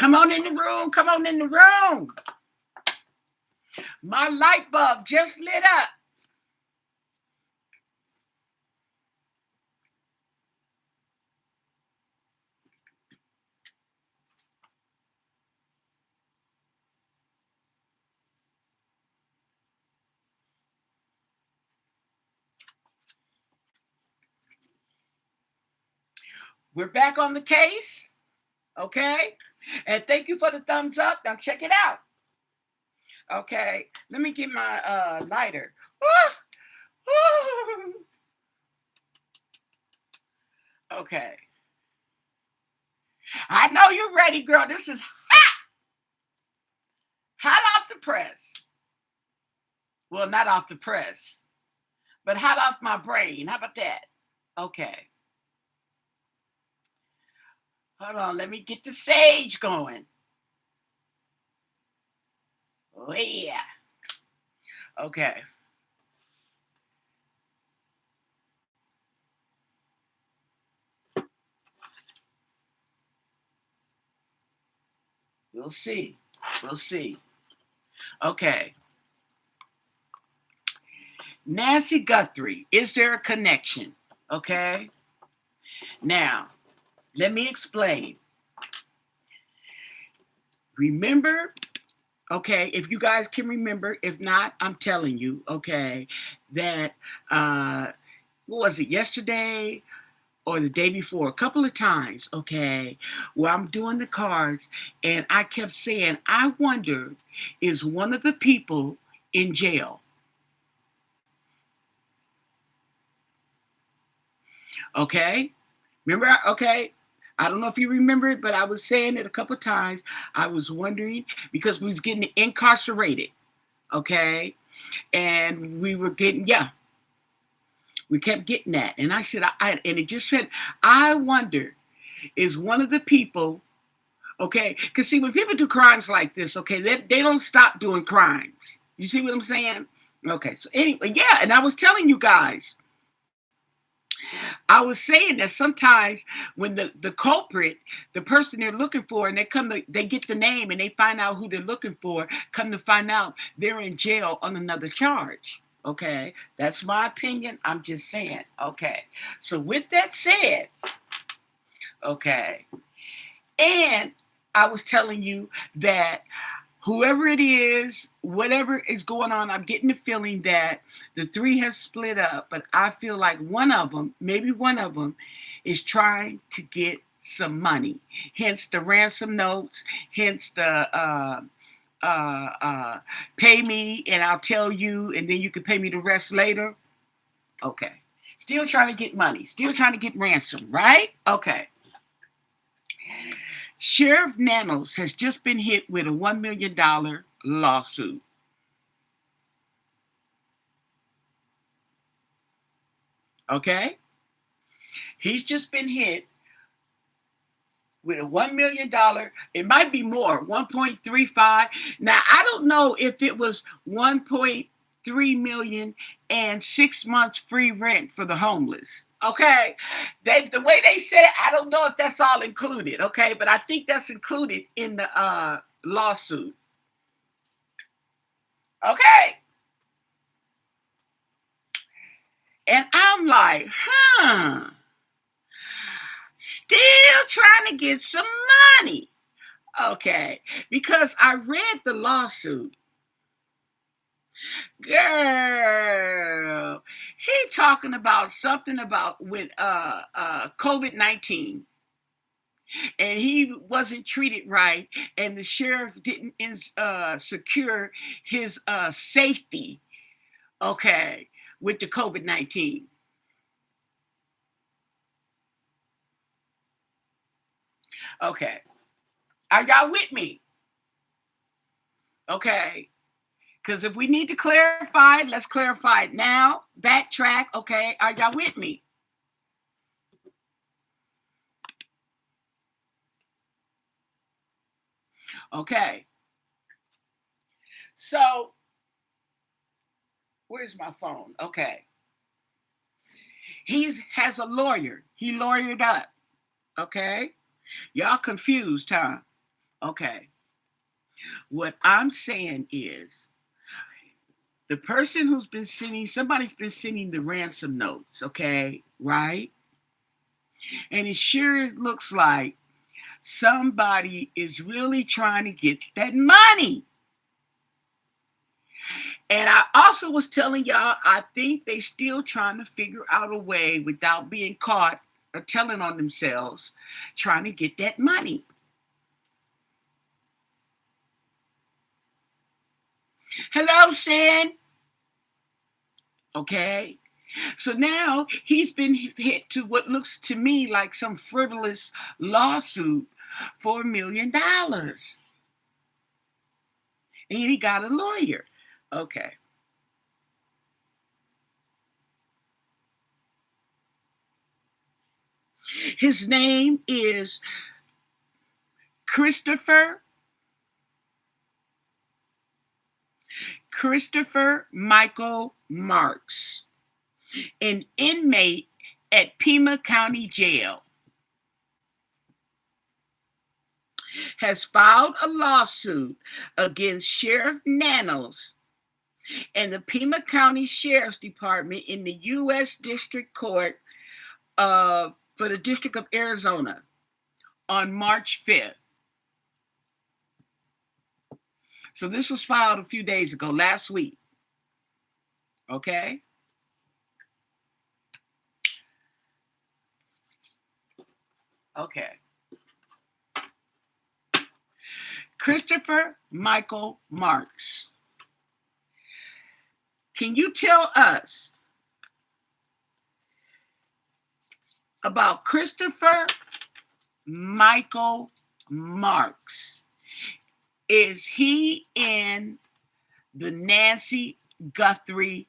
Come on in the room. Come on in the room. My light bulb just lit up. We're back on the case. Okay. And thank you for the thumbs up. Now check it out. Okay. Let me get my lighter. Okay. I know you're ready, girl. This is hot. Hot off the press. Well, not off the press, but hot off my brain. How about that? Okay. Hold on. Let me get the sage going. Oh, yeah. Okay. We'll see. We'll see. Okay. Nancy Guthrie, is there a connection? Okay. Now, let me explain. Remember, okay, if you guys can remember, if not, I'm telling you, okay, that, what was it, yesterday or the day before, a couple of times, okay, where I'm doing the cards, and I kept saying, I wonder, is one of the people in jail? Okay? Remember, okay? I don't know if you remember it, but I was saying it a couple of times. I was wondering because we was getting incarcerated, okay? And we were getting, yeah, we kept getting that. And I said, and it just said, I wonder, is one of the people, okay? Because see, when people do crimes like this, okay, they don't stop doing crimes. You see what I'm saying? Okay, so anyway, yeah, and I was telling you guys, I was saying that sometimes when the culprit, the person they're looking for, and they get the name and they find out who they're looking for, come to find out they're in jail on another charge. Okay, that's my opinion. I'm just saying. Okay, so with that said, okay, and I was telling you that whoever it is, whatever is going on, I'm getting the feeling that the three have split up, but I feel like one of them, maybe one of them, is trying to get some money. Hence the ransom notes, hence the pay me and I'll tell you, and then you can pay me the rest later. Okay. Still trying to get money, still trying to get ransom, right? Okay. Sheriff Nanos has just been hit with a $1 million lawsuit. Okay? He's just been hit with a $1 million. It might be more, 1.35. Now, I don't know if it was 1.3 million and 6 months free rent for the homeless. Okay, the way they said it, I don't know if that's all included. Okay, but I think that's included in the lawsuit. Okay, and I'm like, still trying to get some money. Okay, because I read the lawsuit. Girl, he talking about something about with COVID-19, and he wasn't treated right, and the sheriff didn't secure his safety, okay, with the COVID-19. Okay, are y'all with me? Okay, because if we need to clarify, let's clarify it now. Backtrack, okay? Are y'all with me? Okay. So, where's my phone? Okay. He has a lawyer. He lawyered up. Okay. Y'all confused, huh? Okay. What I'm saying is the person who's been sending, somebody's been sending the ransom notes, okay, right? And it sure looks like somebody is really trying to get that money. And I also was telling y'all, I think they still trying to figure out a way without being caught or telling on themselves, trying to get that money. Hello, Sin. Okay. So now he's been hit to what looks to me like some frivolous lawsuit for $1 million. And he got a lawyer. Okay. His name is Christopher Michael Marks, an inmate at Pima County Jail, has filed a lawsuit against Sheriff Nanos and the Pima County Sheriff's Department in the U.S. District Court for the District of Arizona on March 5th. So this was filed a few days ago, last week. Okay? Okay. Christopher Michael Marks. Can you tell us about Christopher Michael Marks? Is he in the Nancy Guthrie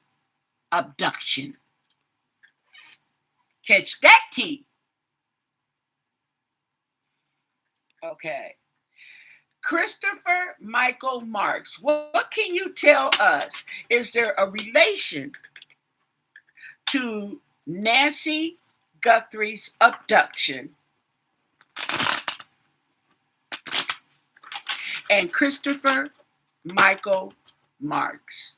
abduction? Catch that tea. Okay. Christopher Michael Marks. What can you tell us? Is there a relation to Nancy Guthrie's abduction and Christopher Michael Marks?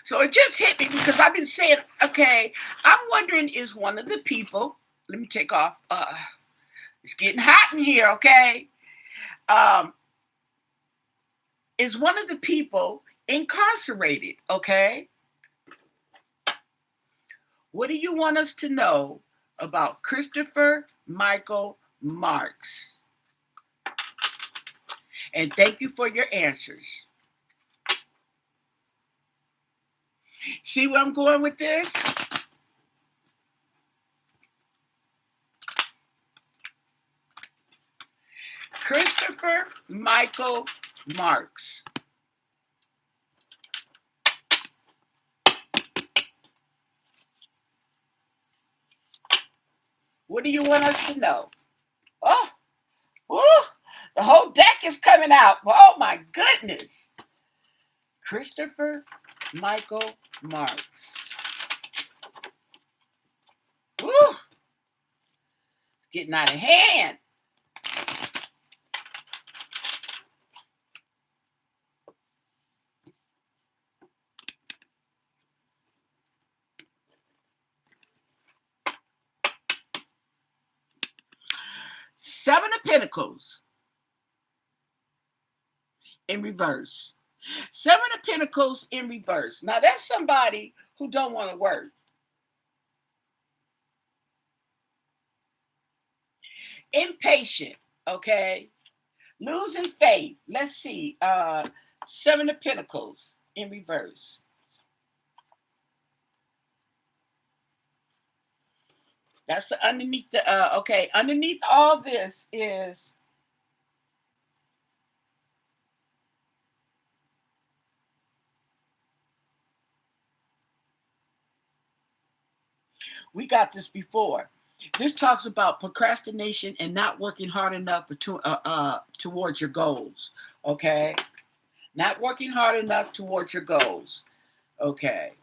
So it just hit me because I've been saying, okay, I'm wondering, is one of the people, let me take off, it's getting hot in here, okay? Is one of the people incarcerated, okay? What do you want us to know about Christopher Michael Marks? And thank you for your answers. See where I'm going with this? Christopher Michael Marks. What do you want us to know? Oh, the whole deck is coming out. Oh my goodness. Christopher Michael Marks. Woo! It's getting out of hand. Seven of Pentacles in reverse. Seven of Pentacles in reverse. Now that's somebody who don't want to work. Impatient, okay? Losing faith. Let's see. Seven of Pentacles in reverse. That's underneath the okay. Underneath all this is we got this before. This talks about procrastination and not working hard enough towards your goals. Okay, not working hard enough towards your goals. Okay.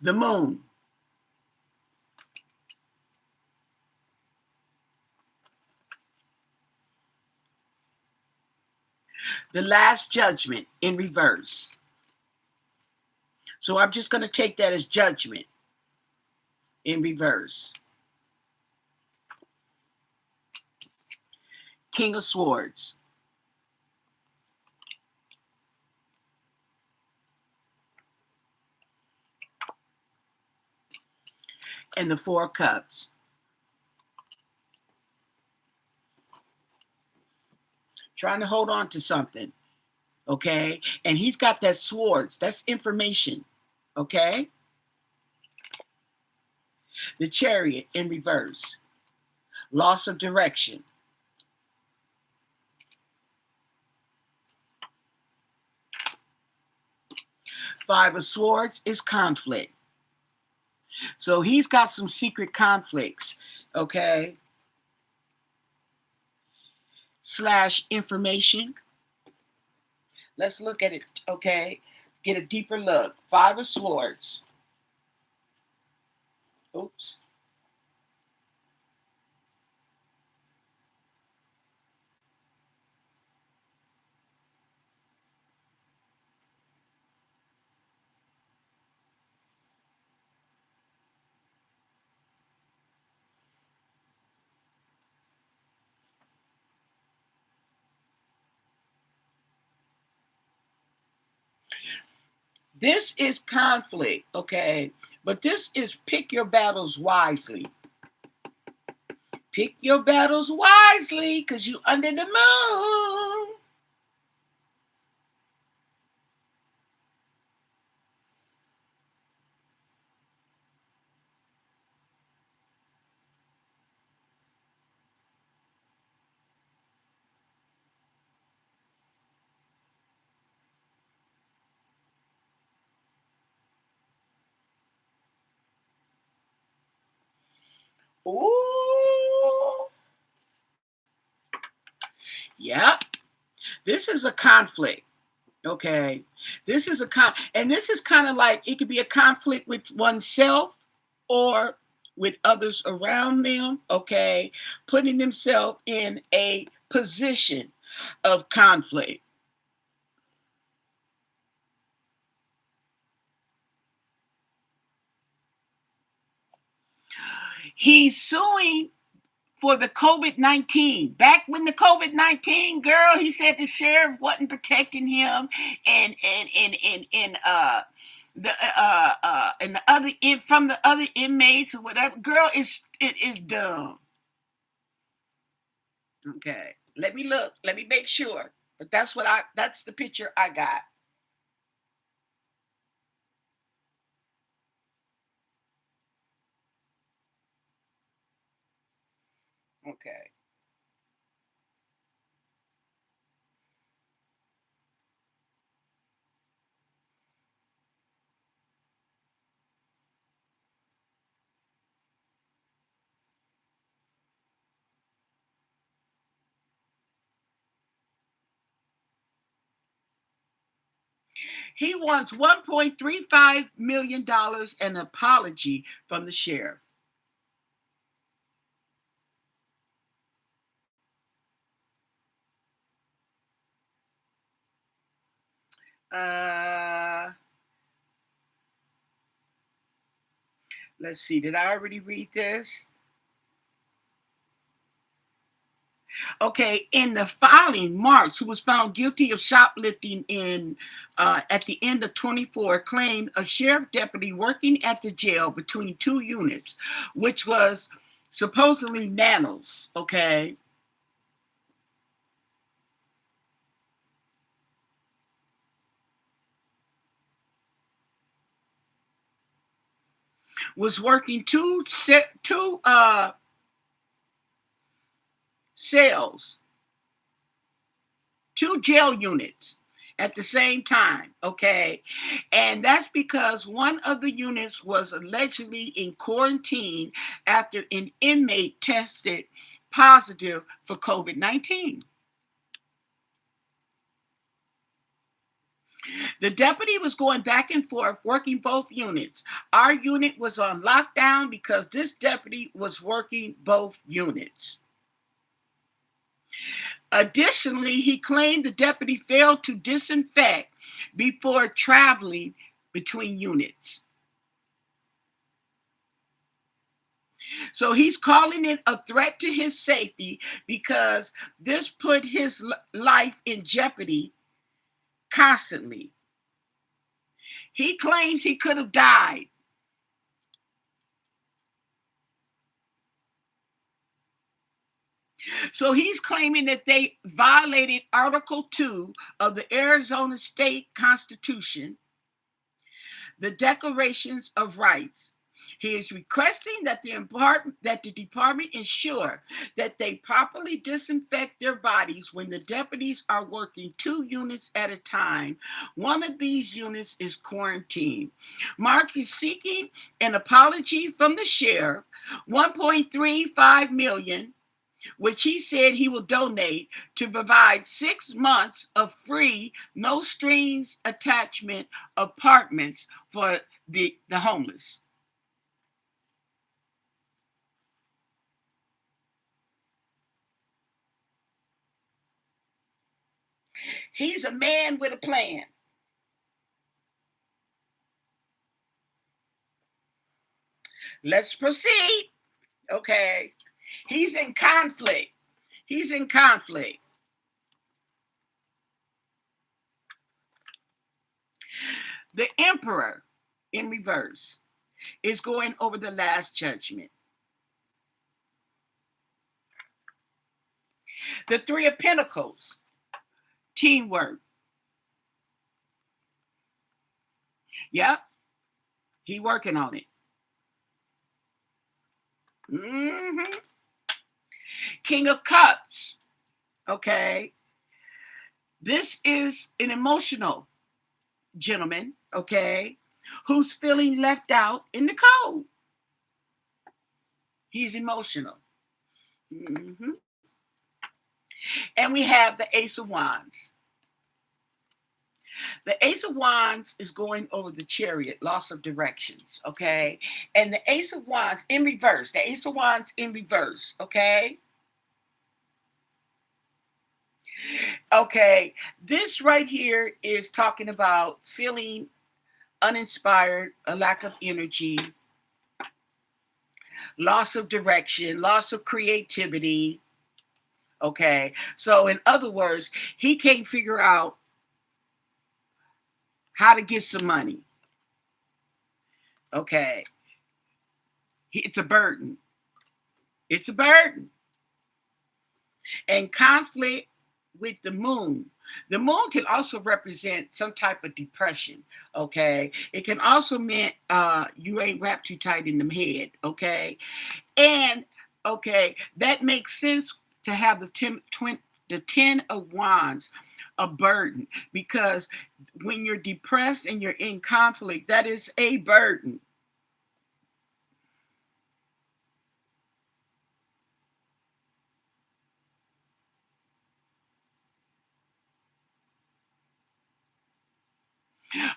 The moon. The Last Judgment in reverse. So I'm just going to take that as Judgment in reverse. King of Swords. And the Four of Cups. Trying to hold on to something. Okay? And he's got that swords. That's information. Okay? The Chariot in reverse. Loss of direction. Five of Swords is conflict. So he's got some secret conflicts. Okay? Slash information. Let's look at it. Okay? Get a deeper look. Five of Swords. Oops. This is conflict, okay? But this is pick your battles wisely. Pick your battles wisely because you under the moon. Ooh. Yep. This is a conflict. Okay. This is and this is kind of like it could be a conflict with oneself or with others around them, okay? Putting themselves in a position of conflict. He's suing for the COVID-19. Back when the COVID-19 girl, he said the sheriff wasn't protecting him, and the other from the other inmates or whatever. Girl is dumb. Okay, let me look. Let me make sure. But that's the picture I got. Okay. He wants $1.35 million an apology from the sheriff. Uh, let's see. Did I already read this? Okay, in the filing, Marks, who was found guilty of shoplifting at the end of 24, claimed a sheriff deputy working at the jail between two units, which was supposedly Nano's, okay, was working two cells, two jail units at the same time, okay? And that's because one of the units was allegedly in quarantine after an inmate tested positive for COVID-19. The deputy was going back and forth working both units. Our unit was on lockdown because this deputy was working both units. Additionally, he claimed the deputy failed to disinfect before traveling between units. So he's calling it a threat to his safety because this put his life in jeopardy constantly. He claims he could have died. So he's claiming that they violated Article 2 of the Arizona State Constitution, the Declarations of Rights. He is requesting that the department ensure that they properly disinfect their bodies when the deputies are working 2 units at a time. One of these units is quarantined. Mark is seeking an apology from the sheriff, $1.35 million, which he said he will donate to provide 6 months of free, no strings attachment apartments for the homeless. He's a man with a plan. Let's proceed. Okay. He's in conflict. He's in conflict. The emperor in reverse is going over the last judgment. The 3 of Pentacles, teamwork. Yep, he working on it. Mm-hmm. King of Cups. Okay. This is an emotional gentleman, okay, who's feeling left out in the cold. He's emotional. Mm-hmm. And we have the Ace of Wands. The Ace of Wands is going over the Chariot, loss of directions, okay? And the Ace of Wands in reverse, the Ace of Wands in reverse, okay? Okay, this right here is talking about feeling uninspired, a lack of energy, loss of direction, loss of creativity. Okay, so in other words, he can't figure out how to get some money. Okay, it's a burden. It's a burden. And conflict with the moon. The moon can also represent some type of depression. Okay, it can also mean you ain't wrapped too tight in the head. Okay, and okay, that makes sense to have the 10 of Wands a burden, because when you're depressed and you're in conflict, that is a burden.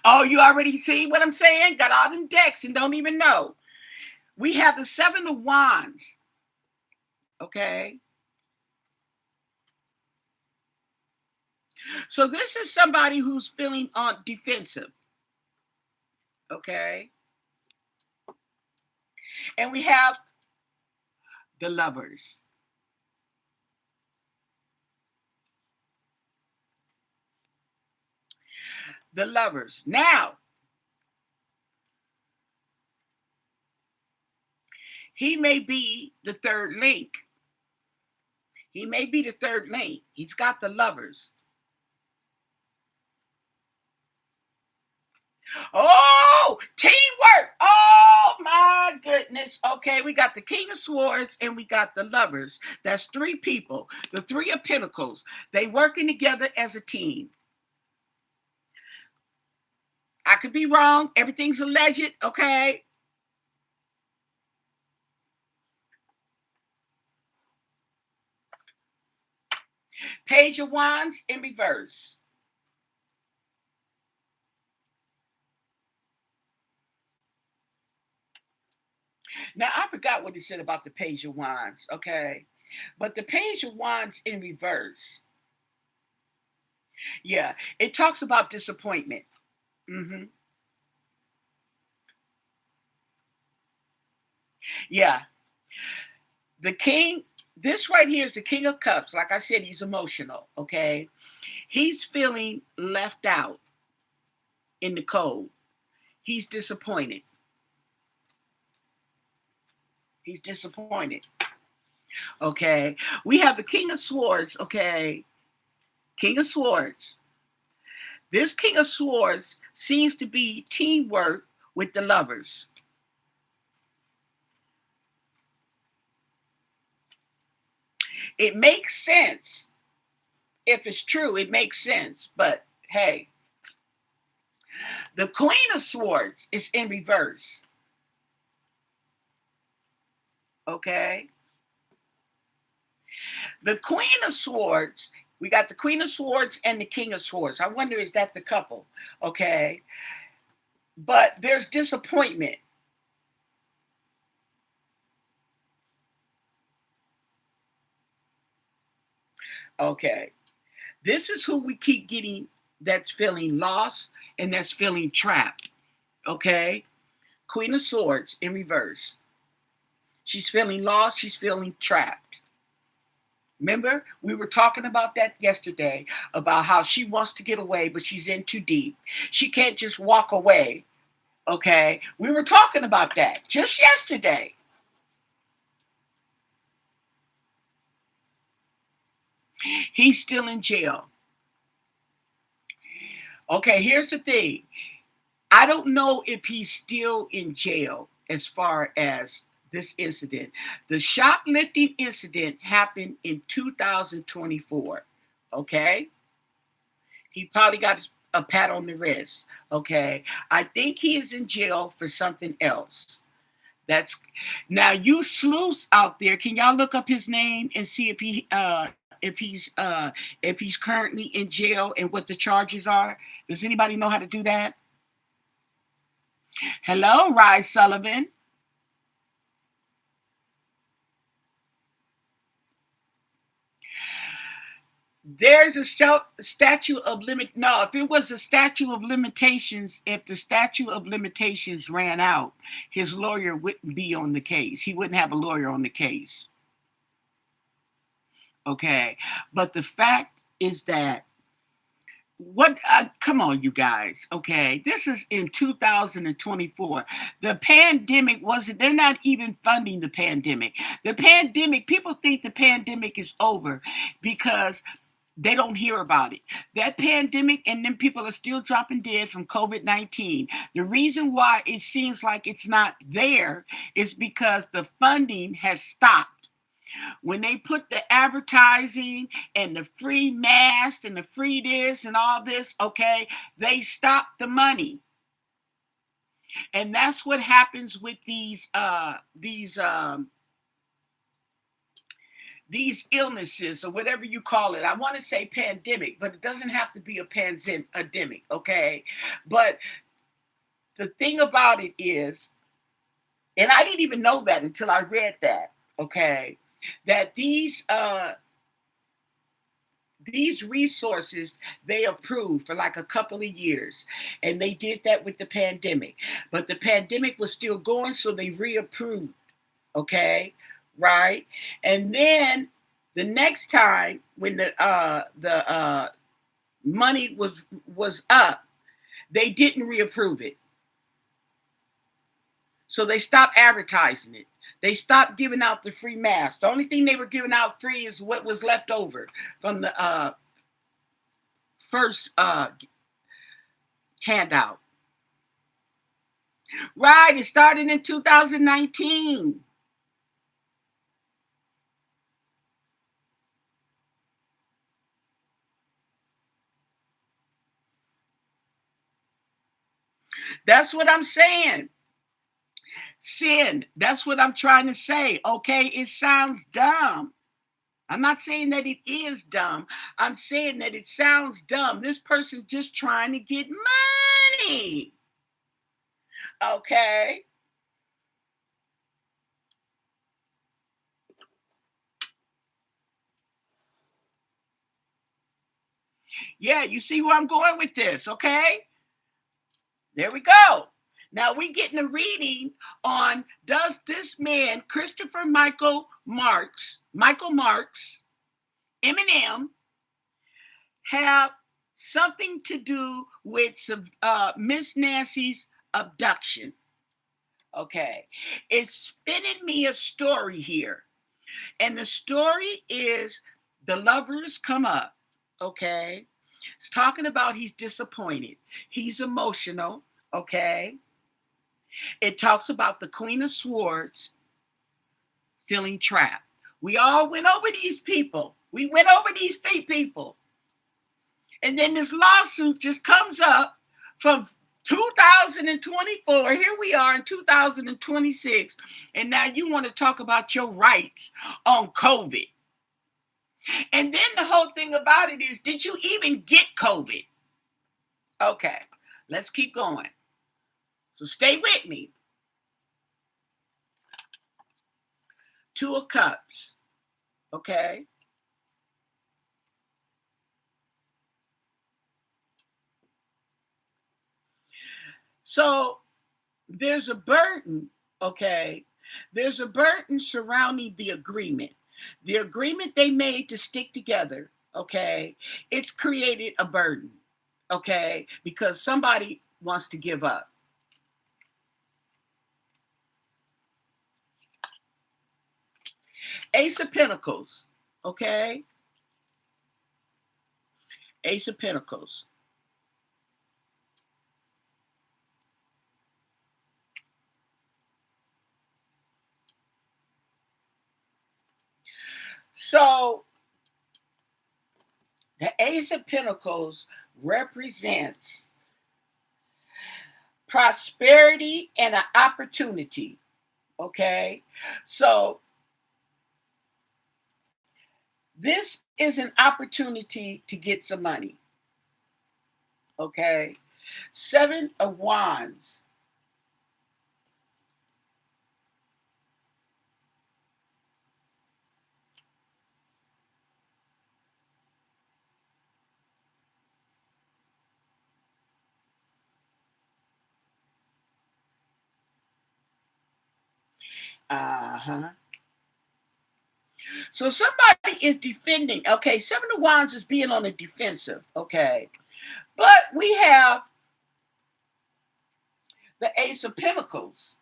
Oh, you already see what I'm saying? Got all them decks and don't even know. We have the 7 of Wands. Okay, so this is somebody who's feeling on defensive. Okay, and we have the Lovers. The Lovers. Now, he may be the third link. He may be the third link. He's got the Lovers. Oh, teamwork. Oh my goodness. Okay, we got the King of Swords and we got the Lovers. That's 3 people. The 3 of Pentacles. They working together as a team. I could be wrong. Everything's alleged. Okay. Page of Wands in reverse. Now, I forgot what he said about the Page of Wands, okay? But the Page of Wands in reverse, yeah, it talks about disappointment. Hmm. Yeah, the king, this right here is the King of Cups. Like I said, he's emotional, okay? He's feeling left out in the cold. He's disappointed. He's disappointed, okay? We have the King of Swords, okay? King of Swords. This King of Swords seems to be teamwork with the lovers. It makes sense. If it's true, it makes sense. But hey, the Queen of Swords is in reverse. Okay? The Queen of Swords, we got the Queen of Swords and the King of Swords. I wonder, is that the couple? Okay? But there's disappointment. Okay? This is who we keep getting that's feeling lost and that's feeling trapped. Okay? Queen of Swords in reverse. She's feeling lost, she's feeling trapped. Remember, we were talking about that yesterday, about how she wants to get away, but she's in too deep. She can't just walk away. Okay? We were talking about that just yesterday. He's still in jail. Okay, here's the thing. I don't know if he's still in jail as far as this incident. The shoplifting incident happened in 2024. Okay? He probably got a pat on the wrist. Okay? I think he is in jail for something else. That's now, you sleuths out there. Can y'all look up his name and see if he's if he's currently in jail and what the charges are? Does anybody know how to do that? Hello, Rye Sullivan. There's a statute of limit. No, if it was a statute of limitations, if the statute of limitations ran out, his lawyer wouldn't be on the case. He wouldn't have a lawyer on the case. Okay, but the fact is that what come on, you guys. Okay, this is in 2024. The pandemic wasn't, they're not even funding the pandemic. The pandemic, people think the pandemic is over because they don't hear about it. That pandemic, and then people are still dropping dead from COVID-19. The reason why it seems like it's not there is because the funding has stopped. When they put the advertising and the free mask and the free this and all this, okay, they stop the money. And that's what happens with these illnesses or whatever you call it. I want to say pandemic, but it doesn't have to be a pandemic, okay? But the thing about it is, and I didn't even know that until I read that, okay, that these resources they approved for like a couple of years, and they did that with the pandemic, but the pandemic was still going, so they reapproved. Okay, right? And then the next time when the money was up, they didn't reapprove it, so they stopped advertising it. They stopped giving out the free masks. The only thing they were giving out free is what was left over from the first handout. Right, it started in 2019. That's what I'm saying. Sin. That's what I'm trying to say. Okay, it sounds dumb. I'm not saying that it is dumb. I'm saying that it sounds dumb. This person's just trying to get money. Okay. Yeah, you see where I'm going with this, okay? There we go. Now we getting a reading on, does this man, Michael Marks, Eminem, have something to do with Miss Nancy's abduction? Okay. It's spinning me a story here. And the story is the lovers come up. Okay. It's talking about he's disappointed. He's emotional. Okay. It talks about the Queen of Swords feeling trapped. We all went over these people. We went over these three people. And then this lawsuit just comes up from 2024. Here we are in 2026. And now you want to talk about your rights on COVID. And then the whole thing about it is, did you even get COVID? Okay, let's keep going. So stay with me. Two of Cups. Okay. So there's a burden, okay? There's a burden surrounding the agreement. The agreement they made to stick together, okay? It's created a burden, okay? Because somebody wants to give up. Ace of Pentacles, okay? Ace of Pentacles. So the Ace of Pentacles represents prosperity and an opportunity. Okay. So this is an opportunity to get some money. Okay. Seven of Wands. Uh-huh. So somebody is defending. Okay, Seven of Wands is being on the defensive. Okay. But we have the Ace of Pentacles.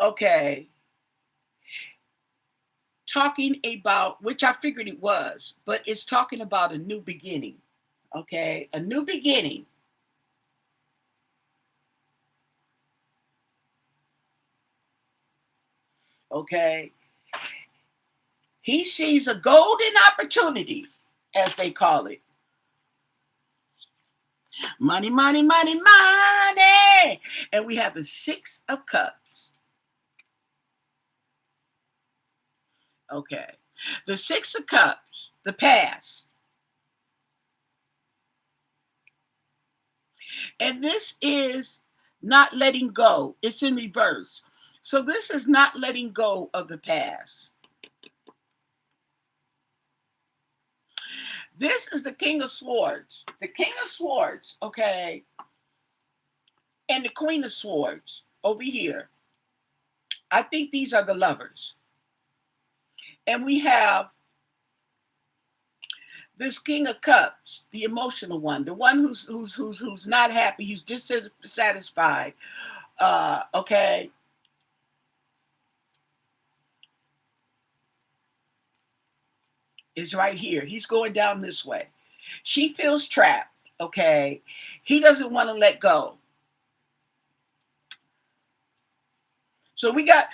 Okay. Talking about, which I figured it was, but it's talking about a new beginning. Okay. A new beginning. Okay. He sees a golden opportunity, as they call it. Money, money, money, money. And we have the Six of Cups. Okay. The Six of Cups, the past. And this is not letting go. It's in reverse. So this is not letting go of the past. This is the King of Swords. The King of Swords, okay, and the Queen of Swords over here. I think these are the lovers. And we have this King of Cups, the emotional one, the one who's not happy, who's dissatisfied. Okay. Is right here. He's going down this way. She feels trapped. Okay. He doesn't want to let go. So we got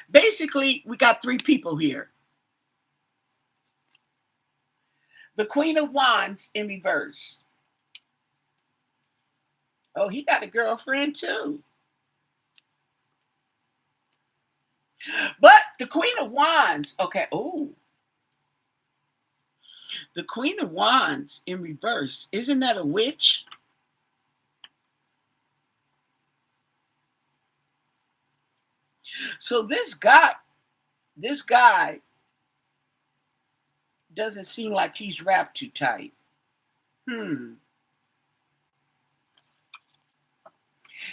three people here. The Queen of Wands in reverse. Oh, he got a girlfriend too. But the Queen of Wands, okay. Oh, the Queen of Wands in reverse. Isn't that a witch? So this guy Doesn't seem like he's wrapped too tight. And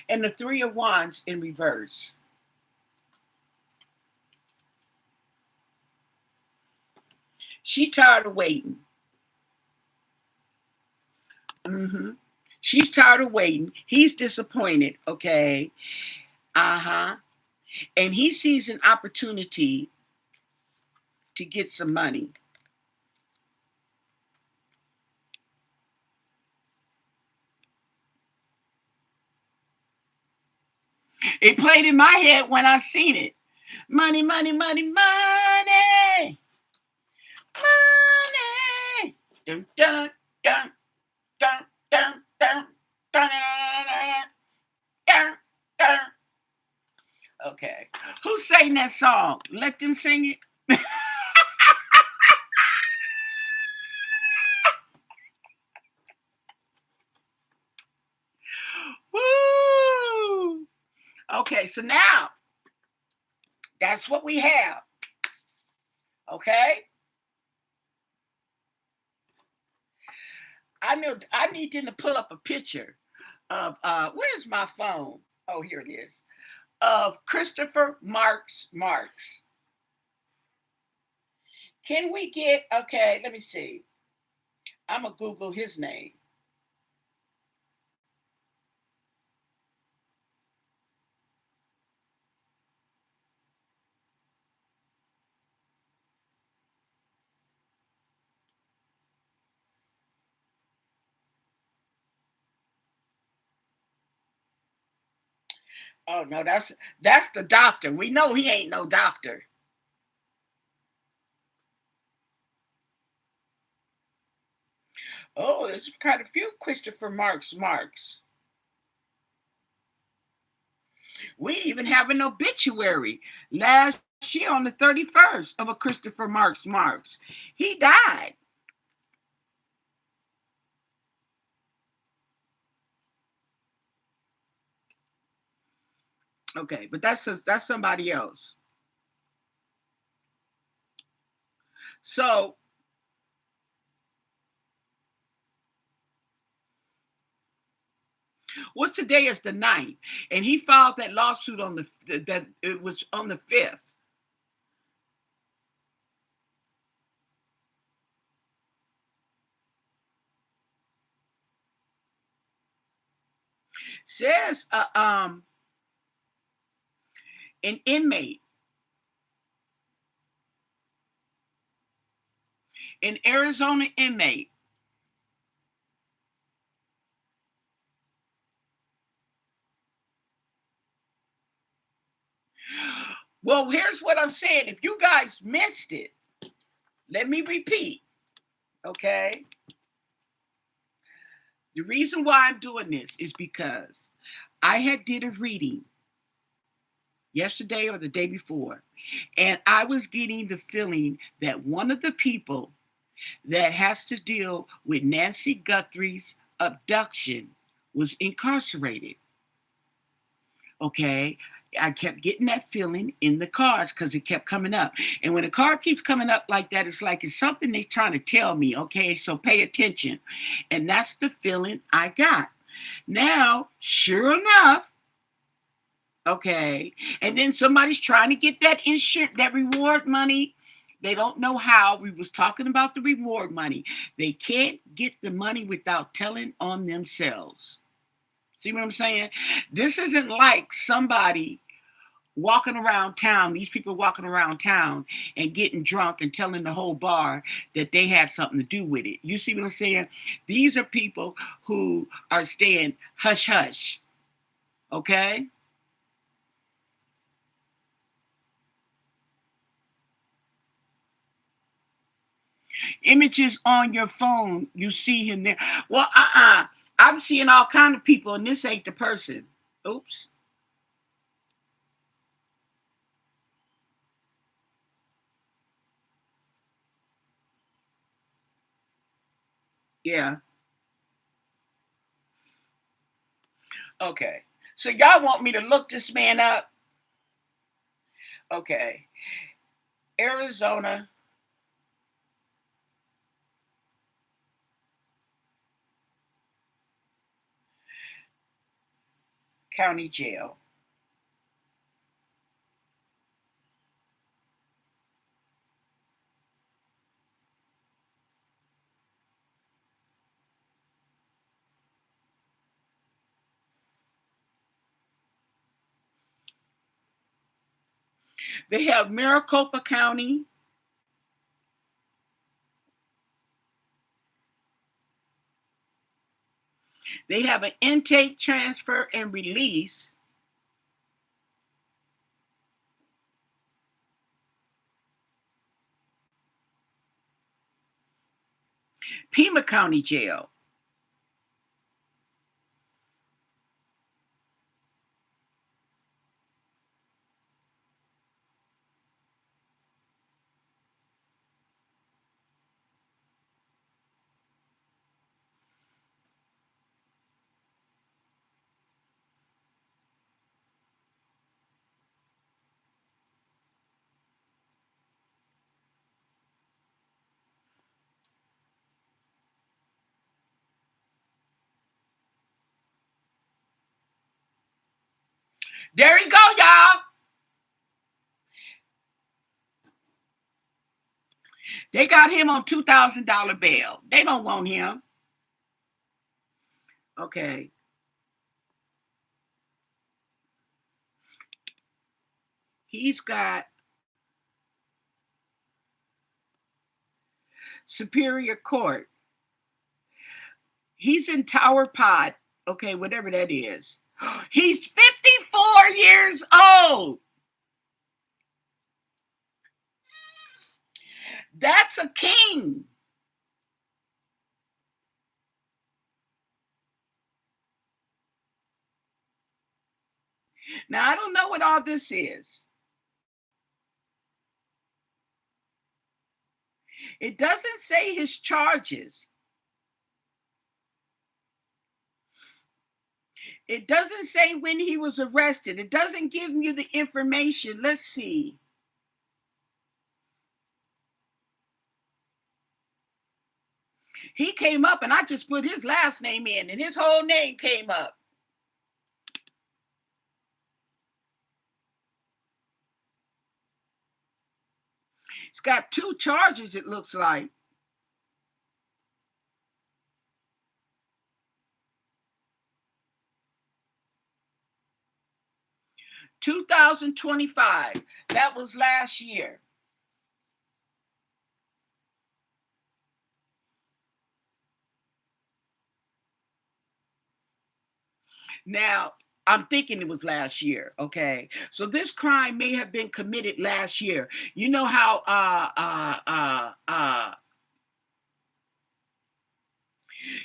the Three of Wands in reverse. She tired of waiting. She's tired of waiting. He's disappointed. Okay. And he sees an opportunity to get some money. It played in my head when I seen it. Money, money, money, money. Money. Dun, dun, dun, dun, dun, dun, dun, dun, dun. Okay. Who sang that song? Let them sing it. Woo! Okay, so now that's what we have. Okay? I need them to pull up a picture of where's my phone? Oh, here it is. Of Christopher Marks. Can we get okay, let me see. I'm gonna Google his name. Oh no, that's the doctor. We know he ain't no doctor. Oh, there's quite a few Christopher Marks. We even have an obituary last year on the 31st of a Christopher Marks. He died. Okay, but that's somebody else. So what's today is the 9th, and he filed that lawsuit on that it was on the 5th. Says an inmate, an Arizona inmate. Well, here's what I'm saying. If you guys missed it, let me repeat. Okay. The reason why I'm doing this is because I had did a reading yesterday or the day before, and I was getting the feeling that one of the people that has to deal with Nancy Guthrie's abduction was incarcerated. Okay. I kept getting that feeling in the cards because it kept coming up. And when a card keeps coming up like that, it's like it's something they're trying to tell me. Okay, so pay attention. And that's the feeling I got. Now, sure enough, okay, and then somebody's trying to get that insurance, that reward money. They don't know how. We was talking about the reward money. They can't get the money without telling on themselves. See what I'm saying? This isn't like somebody walking around town, these people walking around town and getting drunk and telling the whole bar that they had something to do with it. You see what I'm saying? These are people who are staying hush hush. Okay? Images on your phone, you see him there. Well, I'm seeing all kind of people, and this ain't the person. Oops. Yeah. Okay. So y'all want me to look this man up? Okay. Arizona County Jail. They have Maricopa County. They have an intake, transfer, and release. Pima County Jail. There you go, y'all. They got him on $2,000 bail. They don't want him. Okay. He's got Superior Court. He's in Tower Pod. Okay, whatever that is. He's 54 years old. That's a king. Now, I don't know what all this is. It doesn't say his charges. It doesn't say when he was arrested. It doesn't give you the information. Let's see. He came up and I just put his last name in and his whole name came up. He's got 2 charges, it looks like. 2025. That was last year. Now, I'm thinking it was last year. Okay. So this crime may have been committed last year. You know how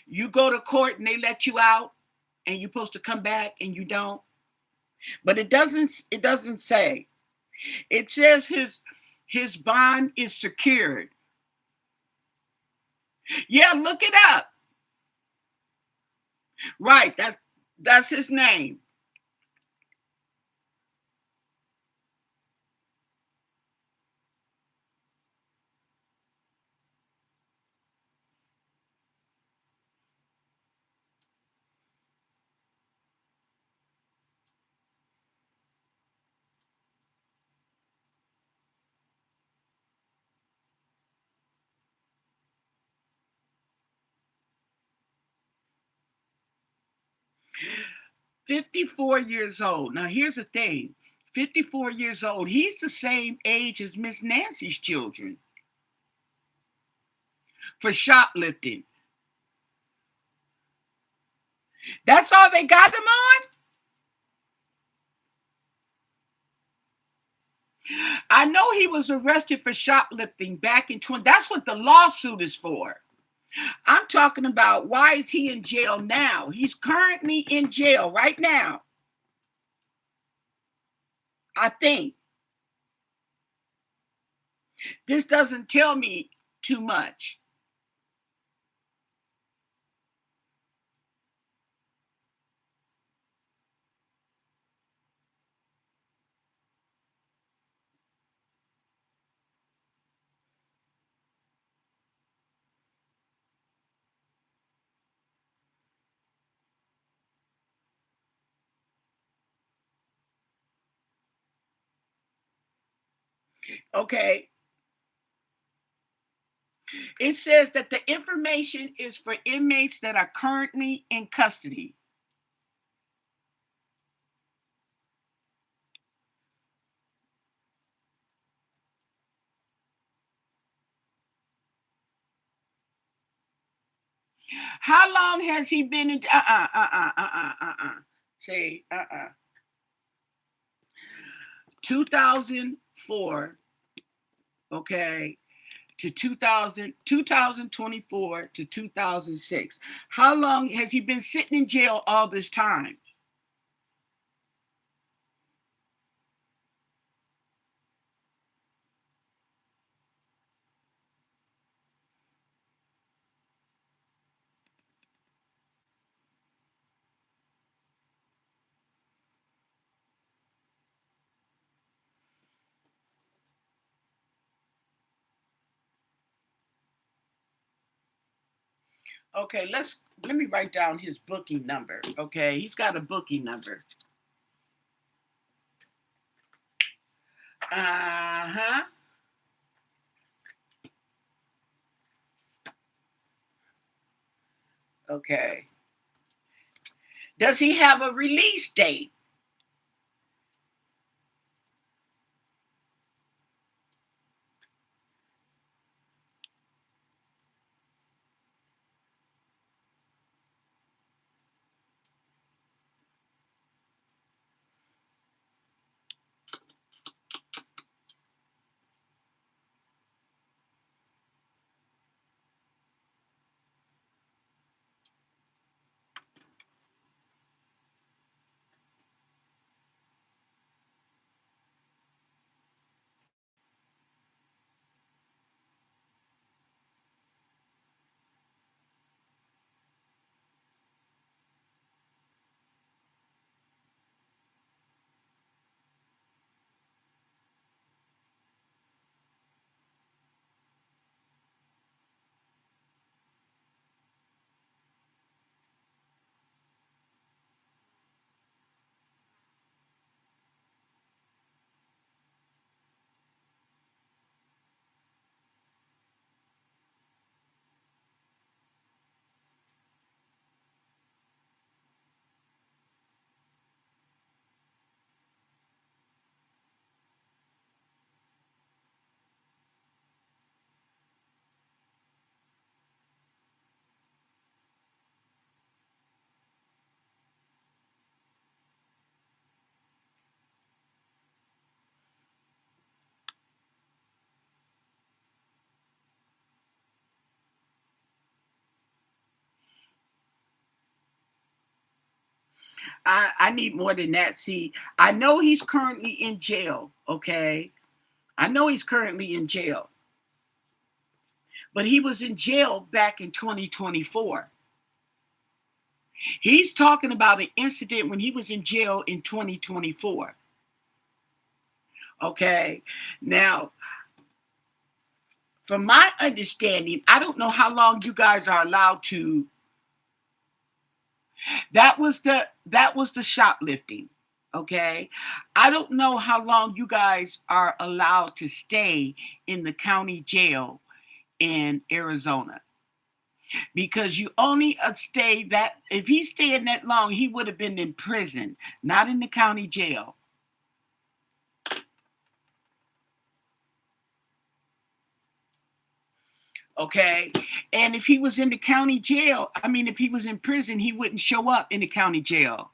you go to court and they let you out and you're supposed to come back and you don't. But it doesn't say. It says his bond is secured. Yeah, look it up. Right, that's his name. 54 years old. Now here's the thing. 54 years old. He's the same age as Miss Nancy's children for shoplifting. That's all they got him on? I know he was arrested for shoplifting back in 20. That's what the lawsuit is for. I'm talking about why is he in jail now? He's currently in jail right now. I think this doesn't tell me too much. Okay. It says that the information is for inmates that are currently in custody. How long has he been in? Say 2004. Okay. To 2024 to 2006. How long has he been sitting in jail all this time? Okay, let me write down his booking number. Okay, he's got a booking number. Uh-huh. Okay. Does he have a release date? I need more than that. See, I know he's currently in jail. Okay. I know he's currently in jail, but he was in jail back in 2024. He's talking about an incident when he was in jail in 2024. Okay. Now, from my understanding, I don't know how long you guys are allowed to. That was the shoplifting. Okay. I don't know how long you guys are allowed to stay in the county jail in Arizona, because you only stay that if he stayed that long, he would have been in prison, not in the county jail. Okay. And if he was in the county jail, I mean, if he was in prison, he wouldn't show up in the county jail.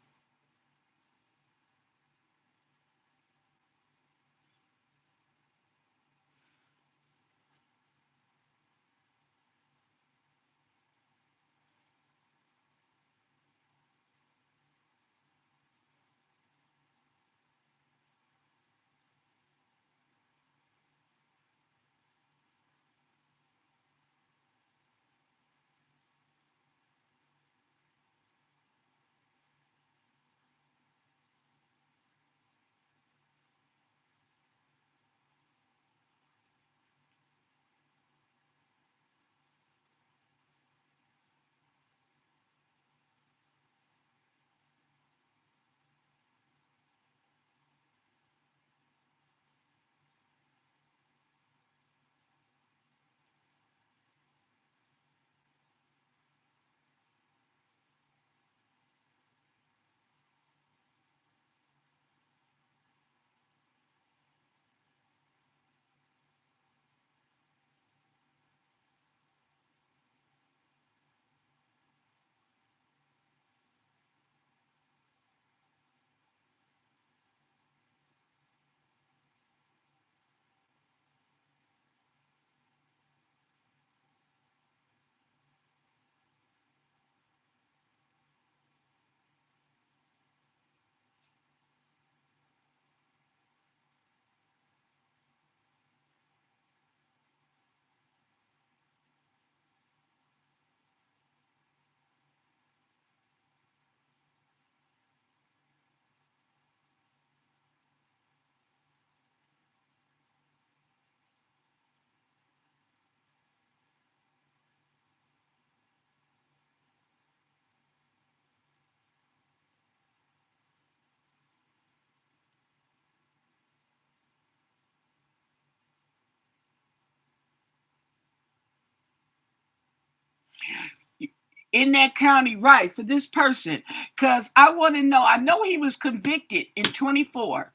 in that county, right, for this person. Because I want to know, I know he was convicted in 24.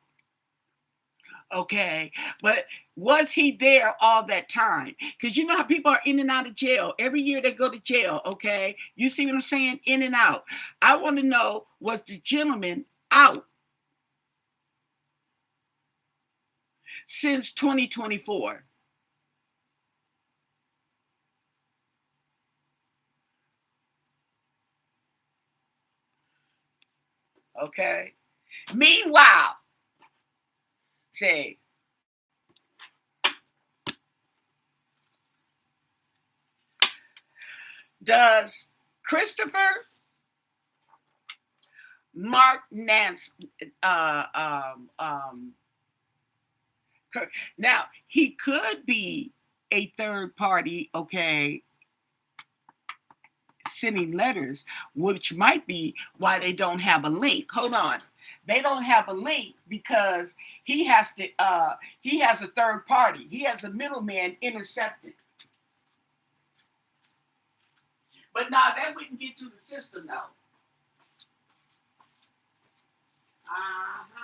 Okay, but was he there all that time? Because you know how people are in and out of jail. Every year they go to jail, okay? You see what I'm saying? In and out. I want to know, was the gentleman out since 2024? Okay. Meanwhile, say, does Christopher Mark Nance now he could be a third party, okay, sending letters, which might be why they don't have a link. Hold on. They don't have a link because he has a third party. He has a middleman intercepted. But nah, that wouldn't get to the system though. Uh-huh.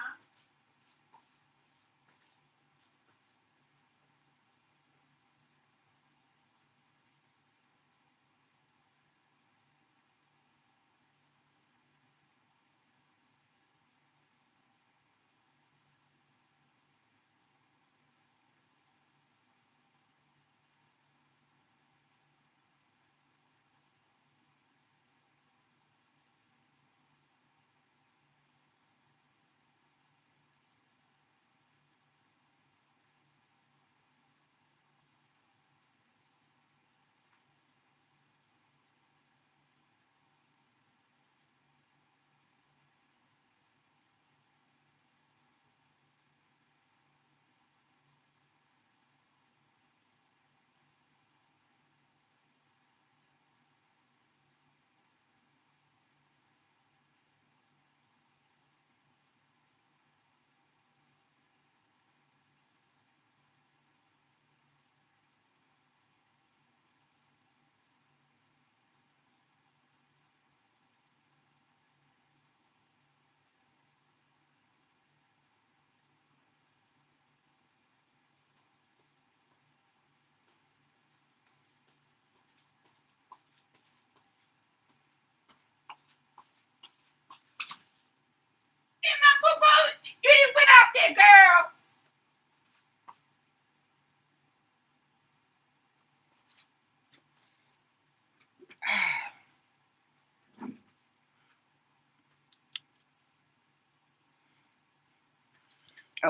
You didn't went out there, girl.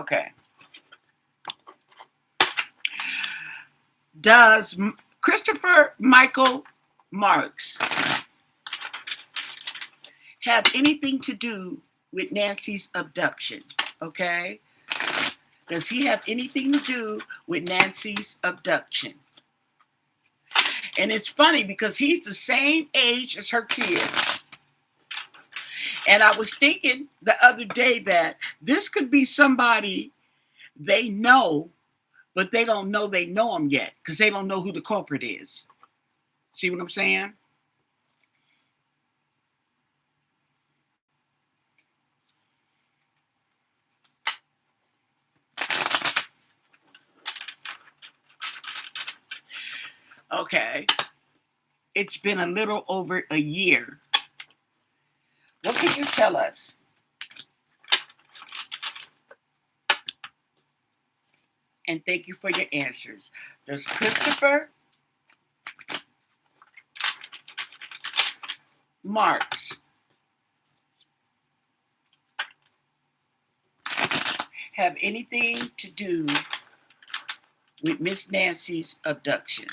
Okay. Does Christopher Michael Marks have anything to do with Nancy's abduction? Okay. Does he have anything to do with Nancy's abduction? And it's funny because he's the same age as her kids. And I was thinking the other day that this could be somebody they know, but they don't know they know him yet because they don't know who the culprit is. See what I'm saying? Okay. It's been a little over a year. What can you tell us? And thank you for your answers. Does Christopher Marks have anything to do with Miss Nancy's abduction?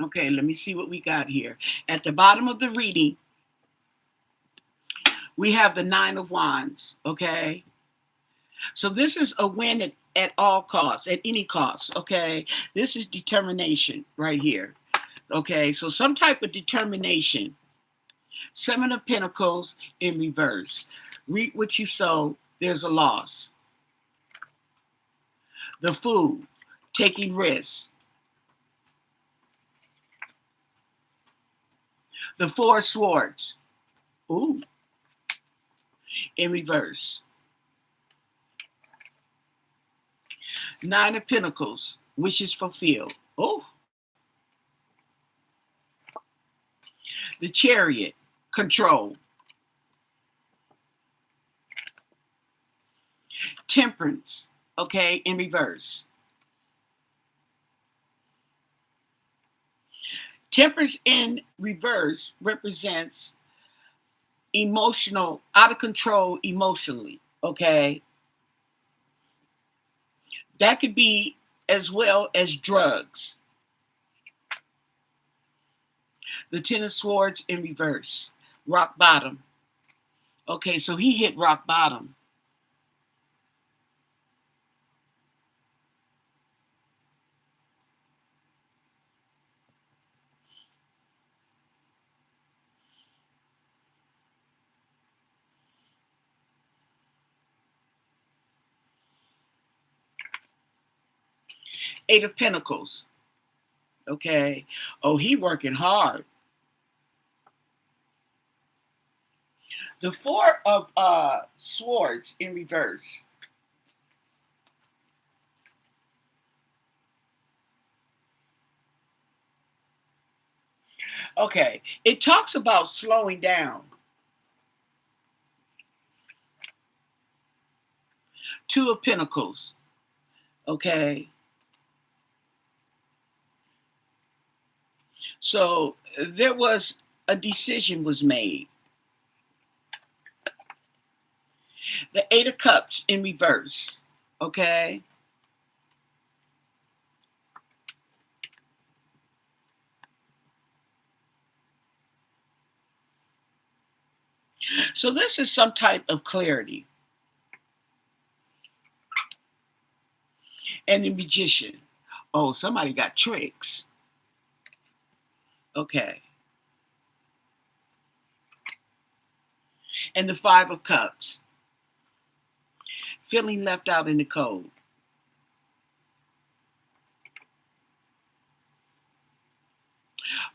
Okay, let me see what we got here. At the bottom of the reading, We have the Nine of Wands, okay? So this is a win at all costs, at any cost, okay? This is determination right here, okay? So some type of determination. Seven of Pentacles in reverse. Reap what you sow, there's a loss. The Fool, taking risks. The Four of Swords, ooh, in reverse. Nine of Pentacles, wishes fulfilled. Oh, the Chariot, control. Temperance, okay, in reverse. Temperance in reverse represents emotional, out of control emotionally, okay? That could be as well as drugs. The Ten of Swords in reverse, rock bottom. Okay, so he hit rock bottom. Eight of Pentacles. Okay. Oh, he working hard. The Four of Swords in reverse. Okay. It talks about slowing down. Two of Pentacles. Okay. So there was a decision was made. The Eight of Cups in reverse. Okay. So this is some type of clarity. And the Magician. Oh, somebody got tricks. Okay. And the Five of Cups. Feeling left out in the cold.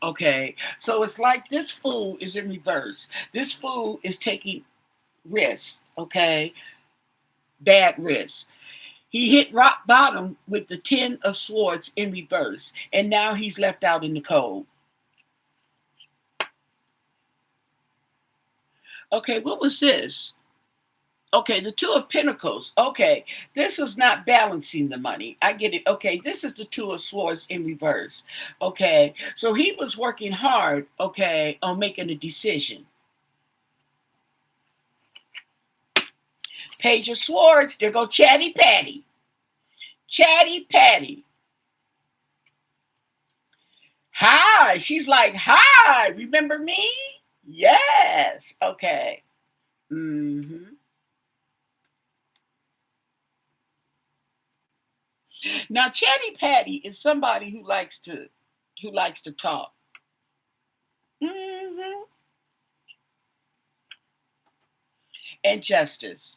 Okay, so it's like this Fool is in reverse. This Fool is taking risks, okay? Bad risks. He hit rock bottom with the Ten of Swords in reverse, and now he's left out in the cold. Okay, what was this? Okay, the Two of Pentacles. Okay, this was not balancing the money. I get it. Okay, this is the Two of Swords in reverse. Okay, so he was working hard, okay, on making a decision. Page of Swords, there go Chatty Patty. Chatty Patty. Hi. She's like, hi, remember me? Yes. Okay. Mm-hmm. Now, Chatty Patty is somebody who likes to talk. Mm-hmm. And Justice.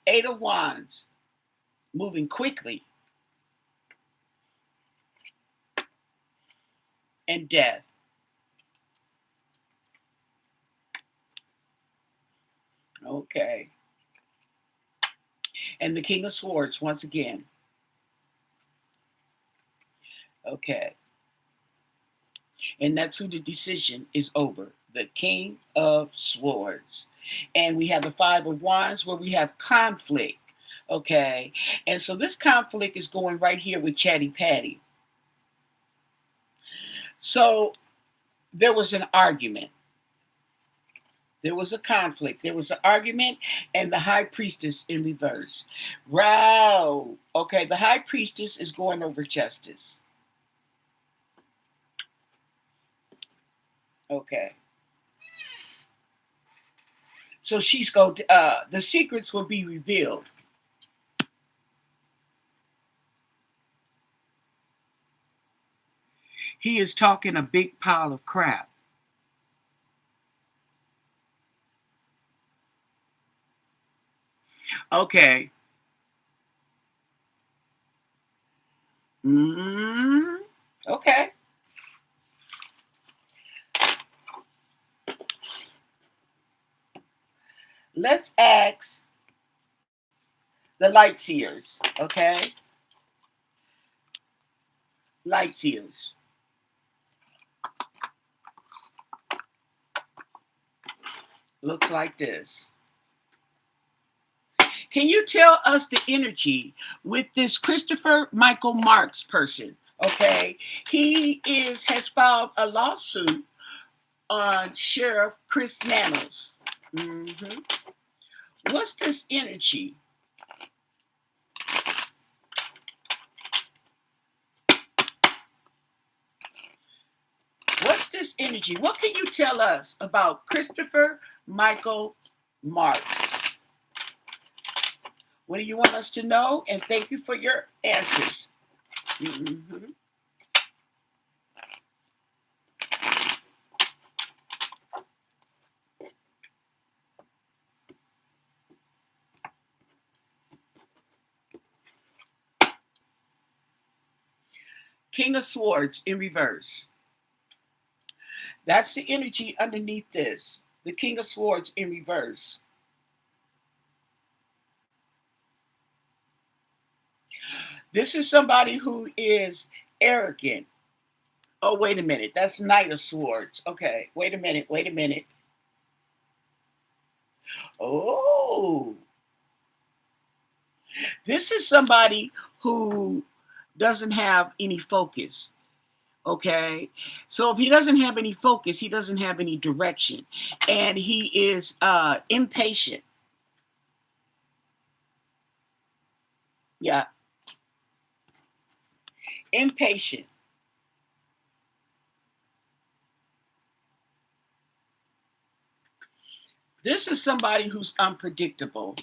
Eight of Wands, moving quickly. And Death. Okay. And the King of Swords once again. Okay. And that's who the decision is over. The King of Swords. And we have the Five of Wands where we have conflict. Okay. And so this conflict is going right here with Chatty Patty. So there was an argument. There was a conflict. There was an argument, and the High Priestess in reverse. Wow. Okay, the High Priestess is going over justice. Okay. So she's going to, the secrets will be revealed. He is talking a big pile of crap. Okay. Mm, okay. Let's ask the light seers. Okay. Light seers. Looks like this. Can you tell us the energy with this Christopher Michael Marks person? Okay. Has filed a lawsuit on Sheriff Chris Nanos. Mm-hmm. What's this energy? What's this energy? What can you tell us about Christopher Michael Marks? What do you want us to know? And thank you for your answers. Mm-hmm. King of Swords in reverse. That's the energy underneath this. The King of Swords in reverse. This is somebody who is arrogant. Oh, wait a minute. That's Knight of Swords. Okay. Wait a minute. Wait a minute. Oh. This is somebody who doesn't have any focus. Okay. So if he doesn't have any focus, he doesn't have any direction. And he is impatient. Yeah. Impatient. This is somebody who's unpredictable.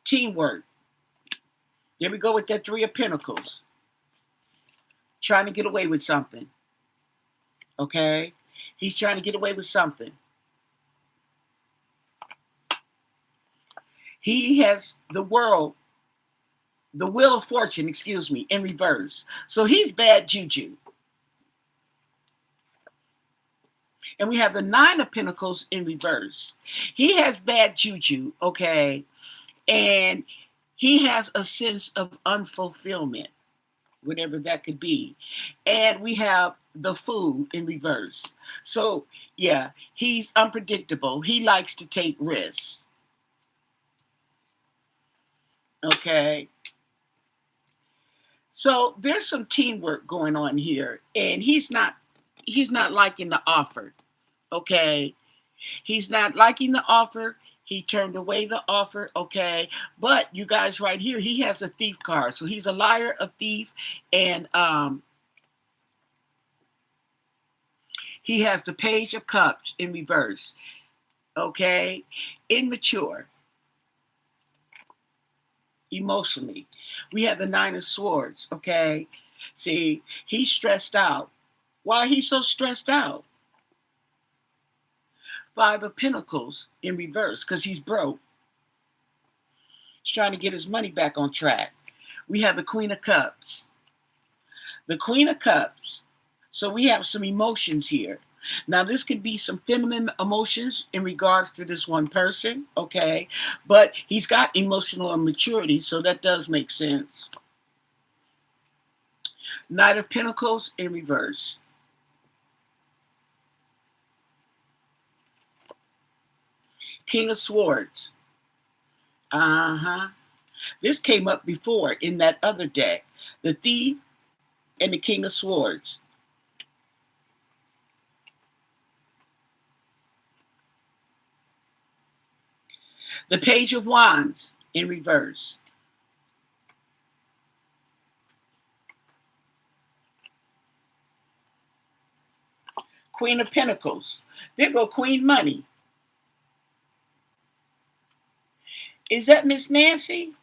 Teamwork. There we go with that Three of Pentacles. Trying to get away with something. Okay? He's trying to get away with something. He has the Wheel of Fortune, excuse me, in reverse. So he's bad juju. And we have the Nine of Pentacles in reverse. He has bad juju, okay? And he has a sense of unfulfillment, whatever that could be. And we have the Fool in reverse. So, yeah, he's unpredictable. He likes to take risks. Okay. So there's some teamwork going on here, and he's not liking the offer. Okay. He's not liking the offer. He turned away the offer. Okay. But you guys right here, he has a thief card. So he's a liar, a thief, and he has the Page of Cups in reverse. Okay. Immature. Emotionally. We have the Nine of Swords. Okay. See, he's stressed out. Why are he so stressed out? Five of Pentacles in reverse because he's broke. He's trying to get his money back on track. We have the Queen of Cups. The Queen of Cups. So we have some emotions here. Now, this could be some feminine emotions in regards to this one person, okay? But he's got emotional immaturity, so that does make sense. Knight of Pentacles in reverse. King of Swords. Uh-huh. This came up before in that other deck. The Thief and the King of Swords. The Page of Wands in reverse. Queen of Pentacles. There go Queen Money. Is that Miss Nancy?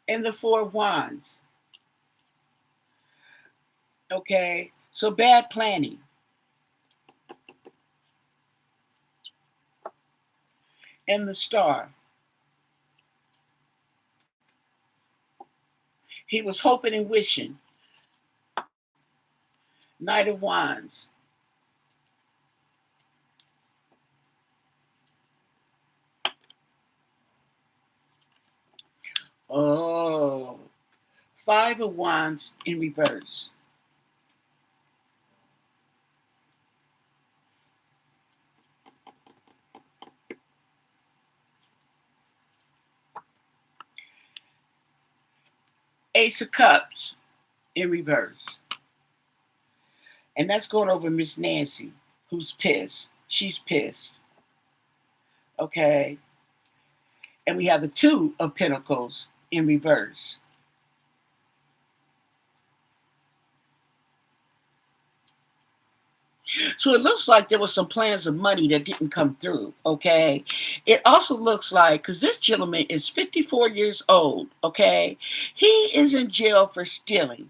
And the Four of Wands. Okay, so bad planning. And the Star. He was hoping and wishing. Knight of Wands. Oh, Five of Wands in reverse. Ace of Cups in reverse. And that's going over Miss Nancy, who's pissed. She's pissed. Okay. And we have the Two of Pentacles in reverse. So it looks like there were some plans of money that didn't come through, okay? It also looks like, because this gentleman is 54 years old, okay? He is in jail for stealing.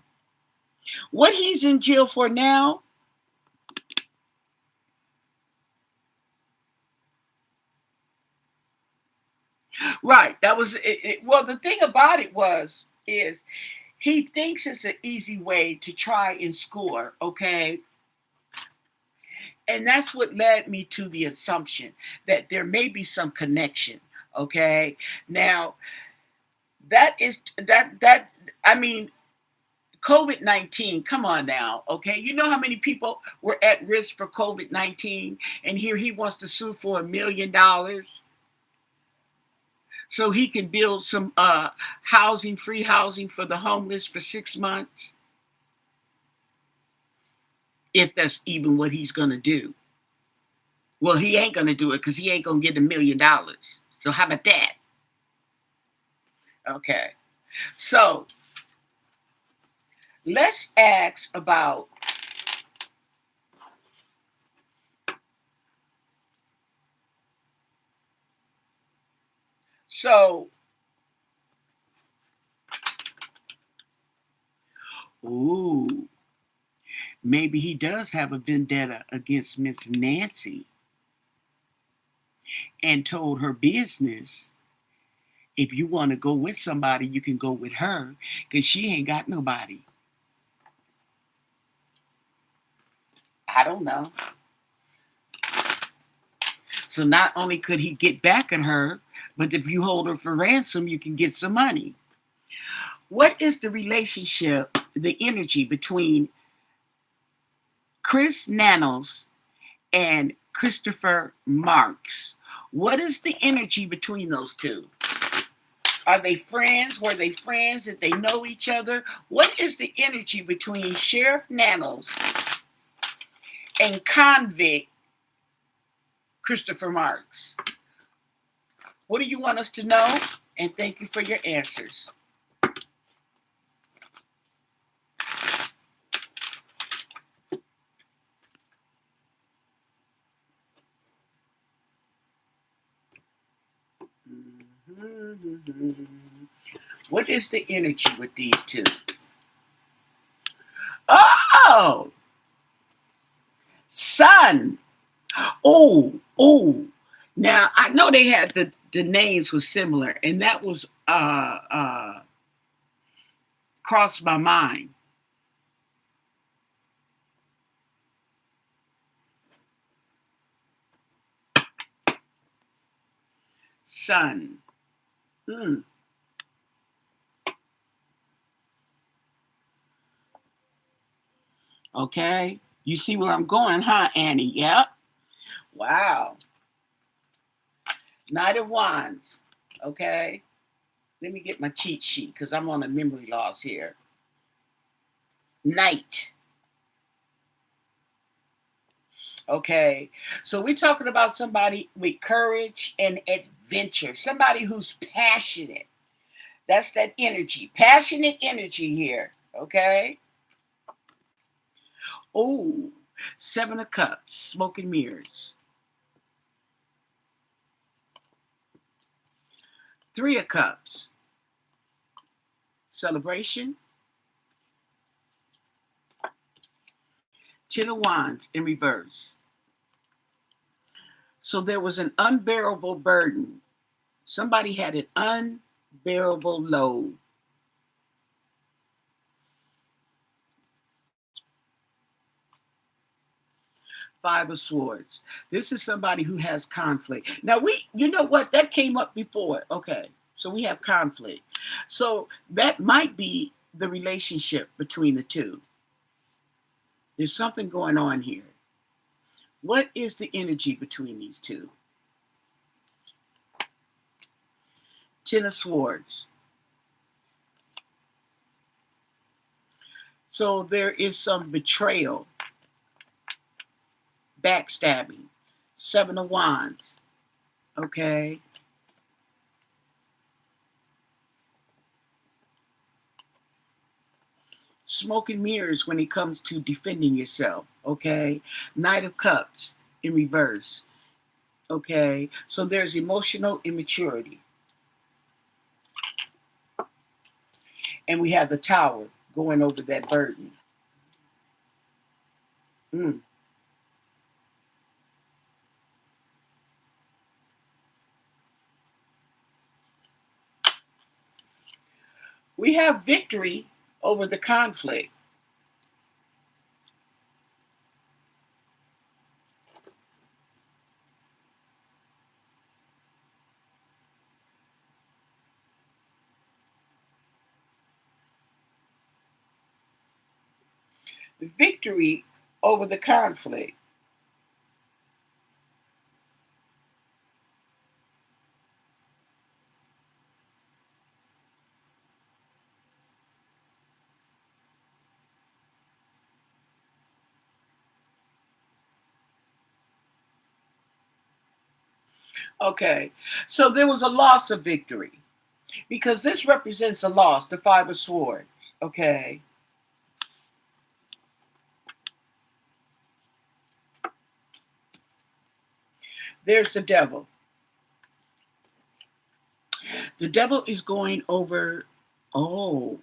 What he's in jail for now, right, that was, well, the thing about it is he thinks it's an easy way to try and score, okay? And that's what led me to the assumption that there may be some connection, okay? Now, that is that I mean, COVID-19, come on now, okay? You know how many people were at risk for COVID-19, and here he wants to sue for $1 million so he can build some housing, free housing for the homeless for 6 months, if that's even what he's gonna do. Well, he ain't gonna do it because he ain't gonna get $1 million. So how about that? Okay. So let's ask about so ooh, maybe he does have a vendetta against Miss Nancy and told her business. If you want to go with somebody, you can go with her because she ain't got nobody. I don't know. So not only could he get back at her, but if you hold her for ransom, you can get some money. What is the relationship, the energy between Chris Nanos and Christopher Marks? What is the energy between those two? Are they friends? Were they friends? Did they know each other? What is the energy between Sheriff Nanos and convict Christopher Marks? What do you want us to know? And thank you for your answers. What is the energy with these two? Oh, Sun. Oh. Now I know they had the names were similar, and that was crossed my mind. Sun. Okay. You see where I'm going, huh, Annie? Yep. Wow. Knight of Wands. Okay. Let me get my cheat sheet because I'm on a memory loss here. Knight. Okay. So we're talking about somebody with courage and adventure, somebody who's passionate, That's that energy, passionate energy here. Okay. Oh, Seven of Cups, smoke and mirrors. Three of Cups, celebration. Ten of Wands in reverse. So there was an unbearable burden. Somebody had an unbearable load. Five of Swords. This is somebody who has conflict. Now you know what? That came up before. Okay. So we have conflict. So that might be the relationship between the two. There's something going on here. What is the energy between these two? Ten of Swords. So there is some betrayal, backstabbing. Seven of Wands. Okay. Smoke and mirrors when it comes to defending yourself. Okay. Knight of Cups in reverse. Okay. So there's emotional immaturity. And we have the Tower going over that burden. Mm. We have victory over the conflict. Victory over the conflict. Okay. So there was a loss of victory because this represents a loss, the Five of Swords. Okay. There's the Devil. The Devil is going over, oh,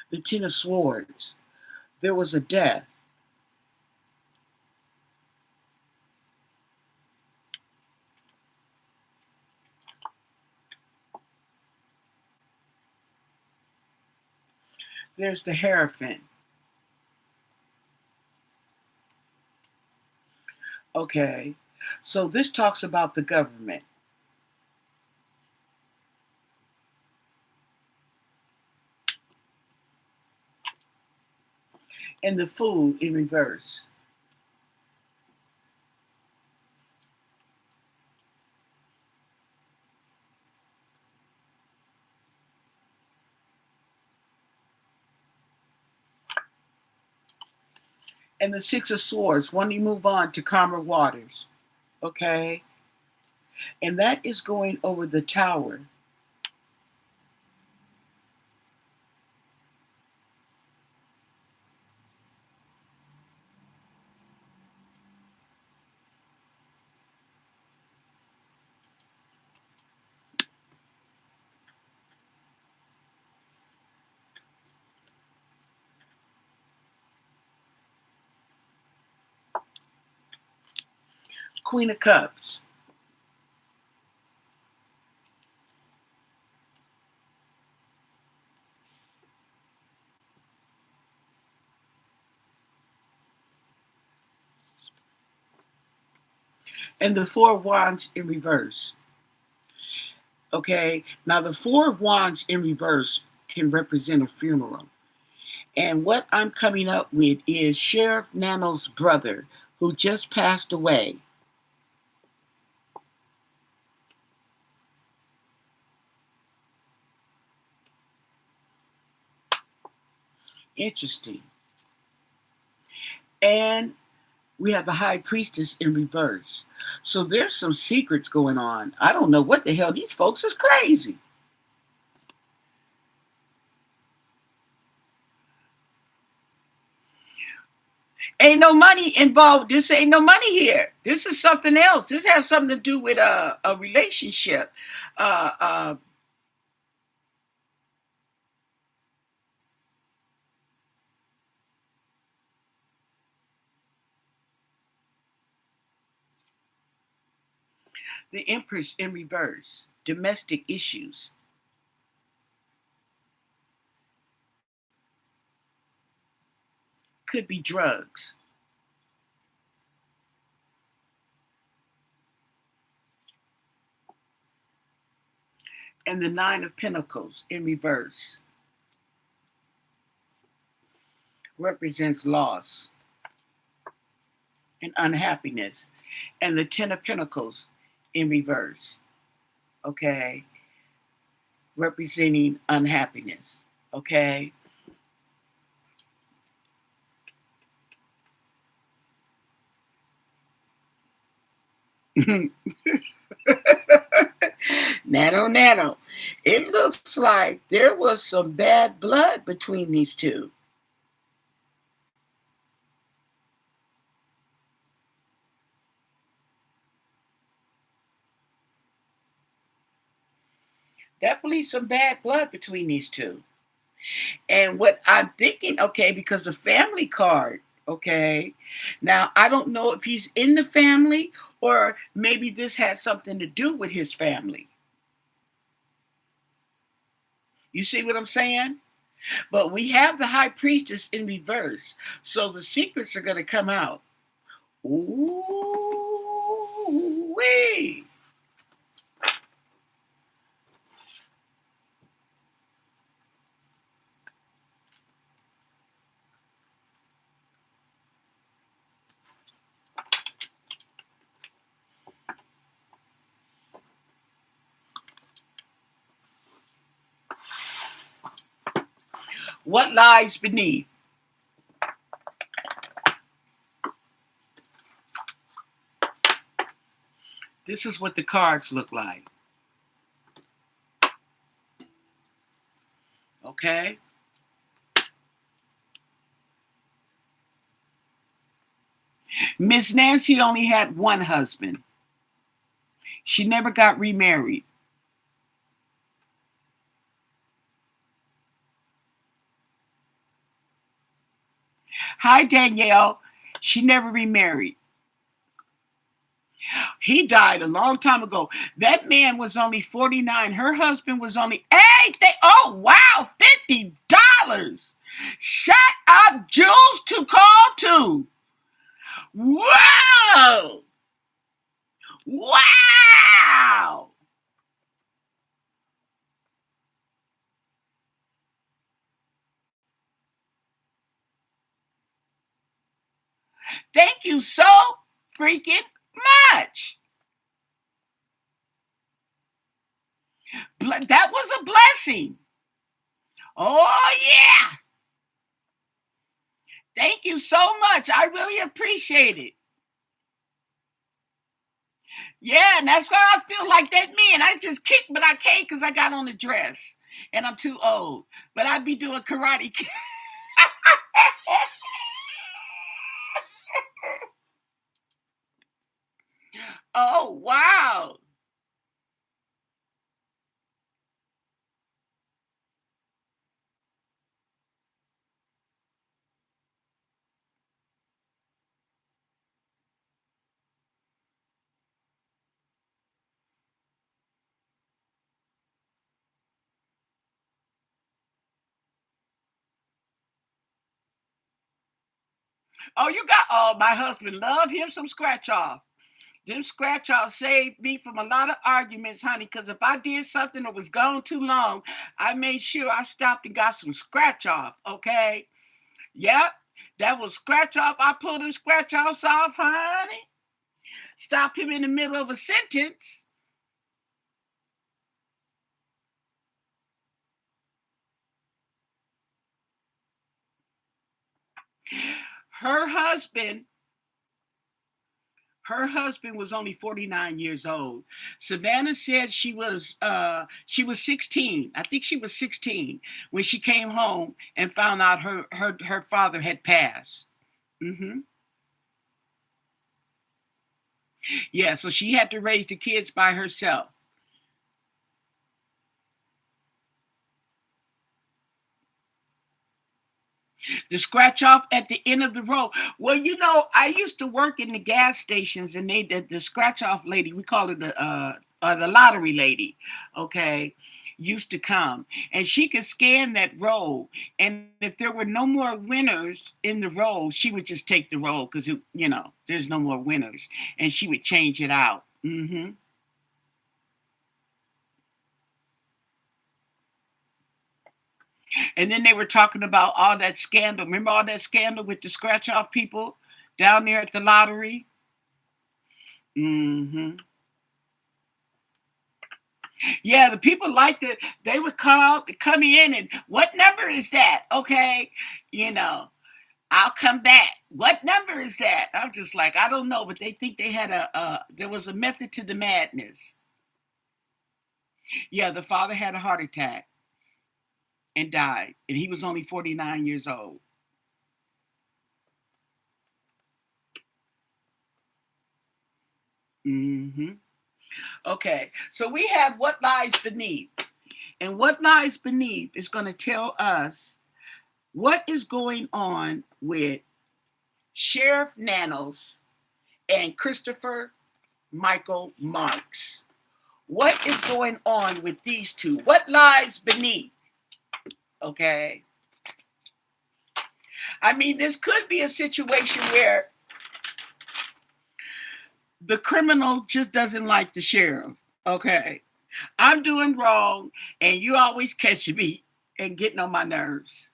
the Ten of Swords. There was a death. There's the Hierophant. Okay. So this talks about the government. And the Fool in reverse. And the Six of Swords, when you move on to calmer waters. Okay. And that is going over the Tower. Queen of Cups. And the Four of Wands in reverse. Okay. Now the Four of Wands in reverse can represent a funeral. And what I'm coming up with is Sheriff Nano's brother who just passed away. Interesting. And We have the high priestess in reverse. So there's some secrets going on. I don't know what the hell. These folks is crazy. Ain't no money involved. This ain't no money here. This is something else. This has something to do with a relationship. Uh, uh, the Empress in reverse. Domestic issues. Could be drugs. And the Nine of Pentacles in reverse represents loss and unhappiness. And the Ten of Pentacles in reverse, okay, representing unhappiness, okay? Nano, nano. It looks like there was some bad blood between these two. Definitely some bad blood between these two. And what I'm thinking, okay, because the family card, okay, now I don't know if he's in the family or maybe this has something to do with his family. You see what I'm saying? But we have the high priestess in reverse. So the secrets are going to come out. Ooh, wee. What lies beneath? This is what the cards look like. Okay? Miss Nancy only had one husband. She never got remarried. Hi, Danielle. She never remarried. He died a long time ago. That man was only 49. Her husband was only, hey, oh, wow, $50. Shut up, Jules to call to. Wow. Wow. Thank you so freaking much. That was a blessing. Oh, yeah. Thank you so much. I really appreciate it. Yeah, and that's why I feel like that man. I just kick, but I can't because I got on the dress and I'm too old. But I'd be doing karate. Oh, wow. Oh, you got, oh, my husband love him some scratch off. Them scratch offs saved me from a lot of arguments, honey, because if I did something that was gone too long, I made sure I stopped and got some scratch off, okay? Yep, that was scratch off. I pulled them scratch offs off, honey. Stop him in the middle of a sentence. Her husband Her husband was only 49 years old. Savannah said she was 16. I think she was 16 when she came home and found out her father had passed. Hmm. Yeah, so she had to raise the kids by herself. The scratch off at the end of the road. Well, I used to work in the gas stations, and they did the scratch off lady. We call it the lottery lady. Okay, used to come, and she could scan that roll, and if there were no more winners in the roll, she would just take the roll because there's no more winners, and she would change it out. And then they were talking about all that scandal. Remember all that scandal with the scratch off people down there at the lottery? Hmm. Yeah, the people liked it. They would come in, and what number is that? Okay, you know, I'll come back. What number is that? I'm just like, I don't know, but they think they had there was a method to the madness. Yeah, the father had a heart attack and died, and he was only 49 years old. Hmm. Okay, so we have what lies beneath. And what lies beneath is going to tell us what is going on with Sheriff Nanos and Christopher Michael Marks. What is going on with these two? What lies beneath? Okay. I mean, this could be a situation where the criminal just doesn't like the sheriff. Okay. I'm doing wrong, and you always catching me and getting on my nerves.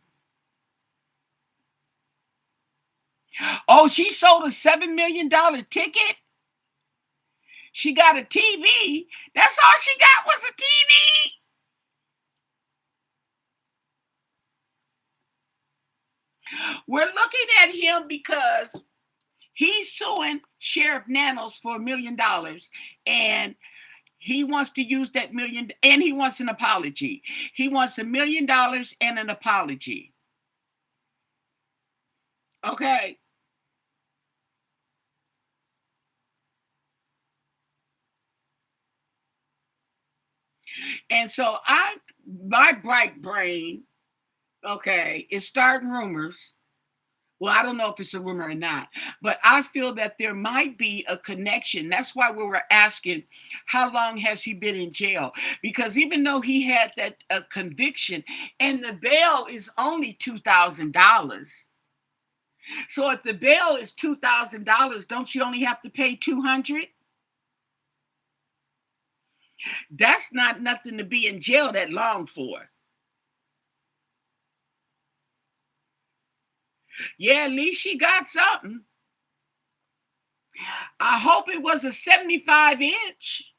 Oh, she sold a $7 million ticket. She got a TV. That's all she got was a TV. We're looking at him because he's suing Sheriff Nanos for $1 million, and he wants to use that million, and he wants an apology. He wants $1 million and an apology. Okay. And so my bright brain, okay, is starting rumors. Well, I don't know if it's a rumor or not, but I feel that there might be a connection. That's why we were asking, how long has he been in jail? Because even though he had that conviction, and the bail is only $2,000. So if the bail is $2,000, don't you only have to pay 200? That's not nothing to be in jail that long for. Yeah, at least she got something. I hope it was a 75 inch.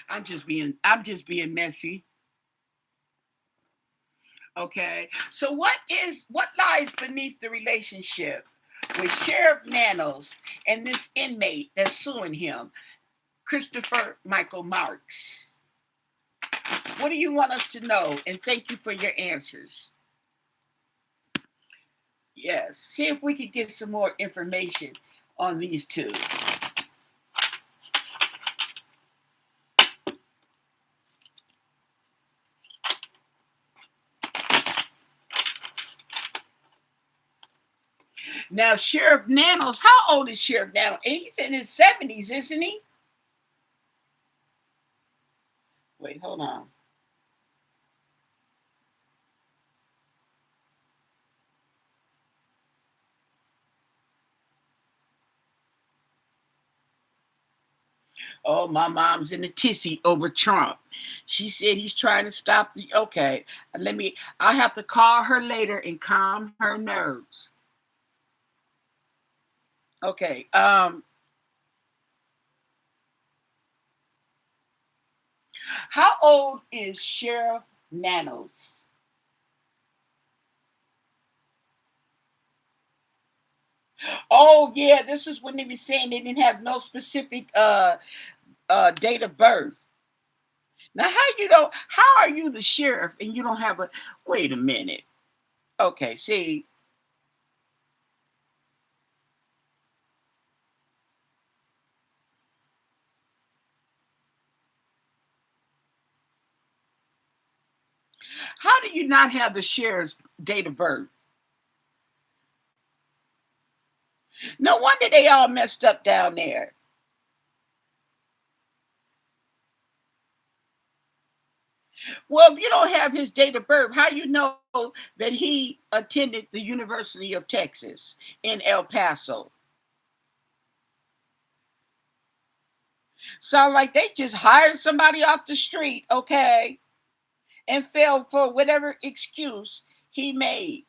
I'm just being messy. Okay. So what lies beneath the relationship with Sheriff Nanos and this inmate that's suing him, Christopher Michael Marks? What do you want us to know? And thank you for your answers. Yes. See if we could get some more information on these two. Now, Sheriff Nanos, how old is Sheriff Nanos? He's in his 70s, isn't he? Wait, hold on. Oh, my mom's in a tizzy over Trump. She said he's trying to stop the. Okay, I'll have to call her later and calm her nerves. Okay. How old is Sheriff Nanos? Oh yeah, this is when they were saying they didn't have no specific date of birth. Now how are you the sheriff and you don't have a wait a minute. Okay, see, how do you not have the sheriff's date of birth? No wonder they all messed up down there. Well, if you don't have his date of birth, how you know that he attended the University of Texas in El Paso? Sound like they just hired somebody off the street, okay, and fell for whatever excuse he made.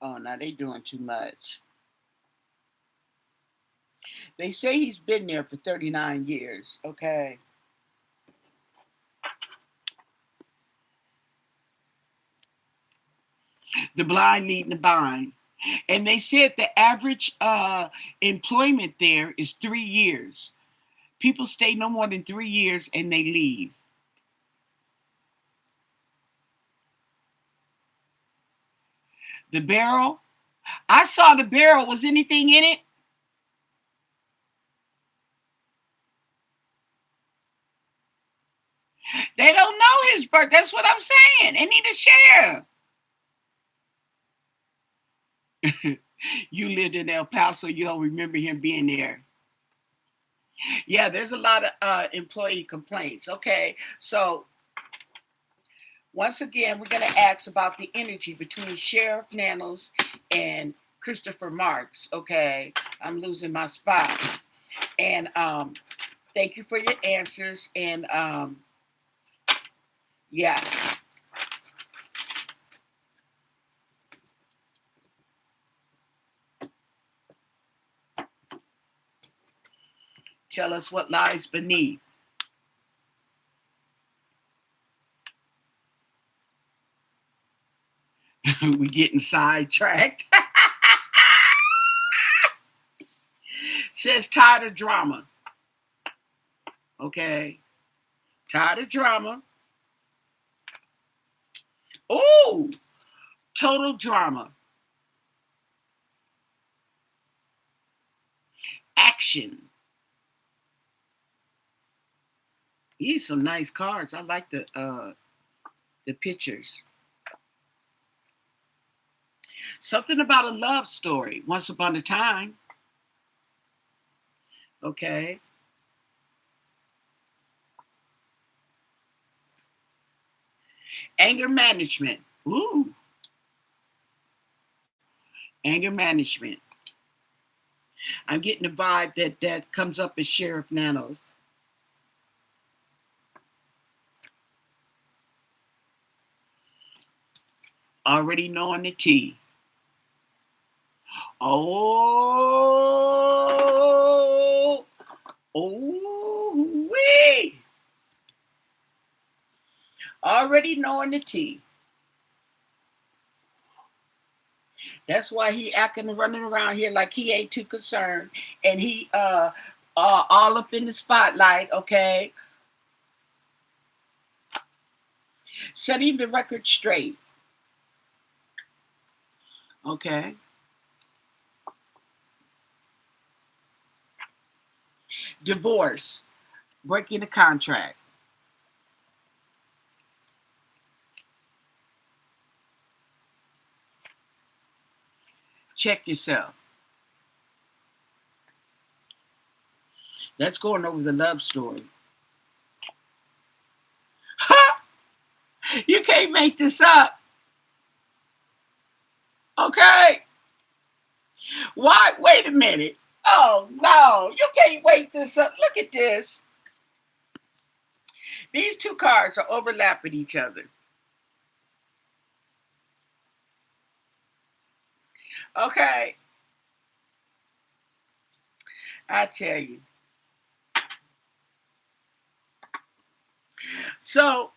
Oh, now they doing too much. They say he's been there for 39 years, okay? The blind leading the blind. And they said the average employment there is 3 years. People stay no more than 3 years and they leave. The barrel, I saw the barrel. Was anything in it? They don't know his birth. That's what I'm saying. They need to share. You lived in El Paso. You don't remember him being there. Yeah, there's a lot of employee complaints. Okay, so once again, we're going to ask about the energy between Sheriff Nanos and Christopher Marks. Okay, I'm losing my spot. And thank you for your answers. And yeah, tell us what lies beneath. We getting sidetracked. Says tired of drama. Okay, tired of drama. Oh, total drama. Action. These some nice cards. I like the pictures. Something about a love story. Once upon a time. Okay. Anger management. Ooh, anger management. I'm getting the vibe that comes up as Sheriff Nanos. Already knowing the T. Oh, oh, wee. Already knowing the T. That's why he acting and running around here like he ain't too concerned, and he all up in the spotlight. Okay, setting the record straight. Okay, divorce, breaking the contract. Check yourself. That's going over the love story. You can't make this up. Okay. Why? Wait a minute. Oh no, you can't wait this up. Look at this. These two cards are overlapping each other. Okay, I tell you. So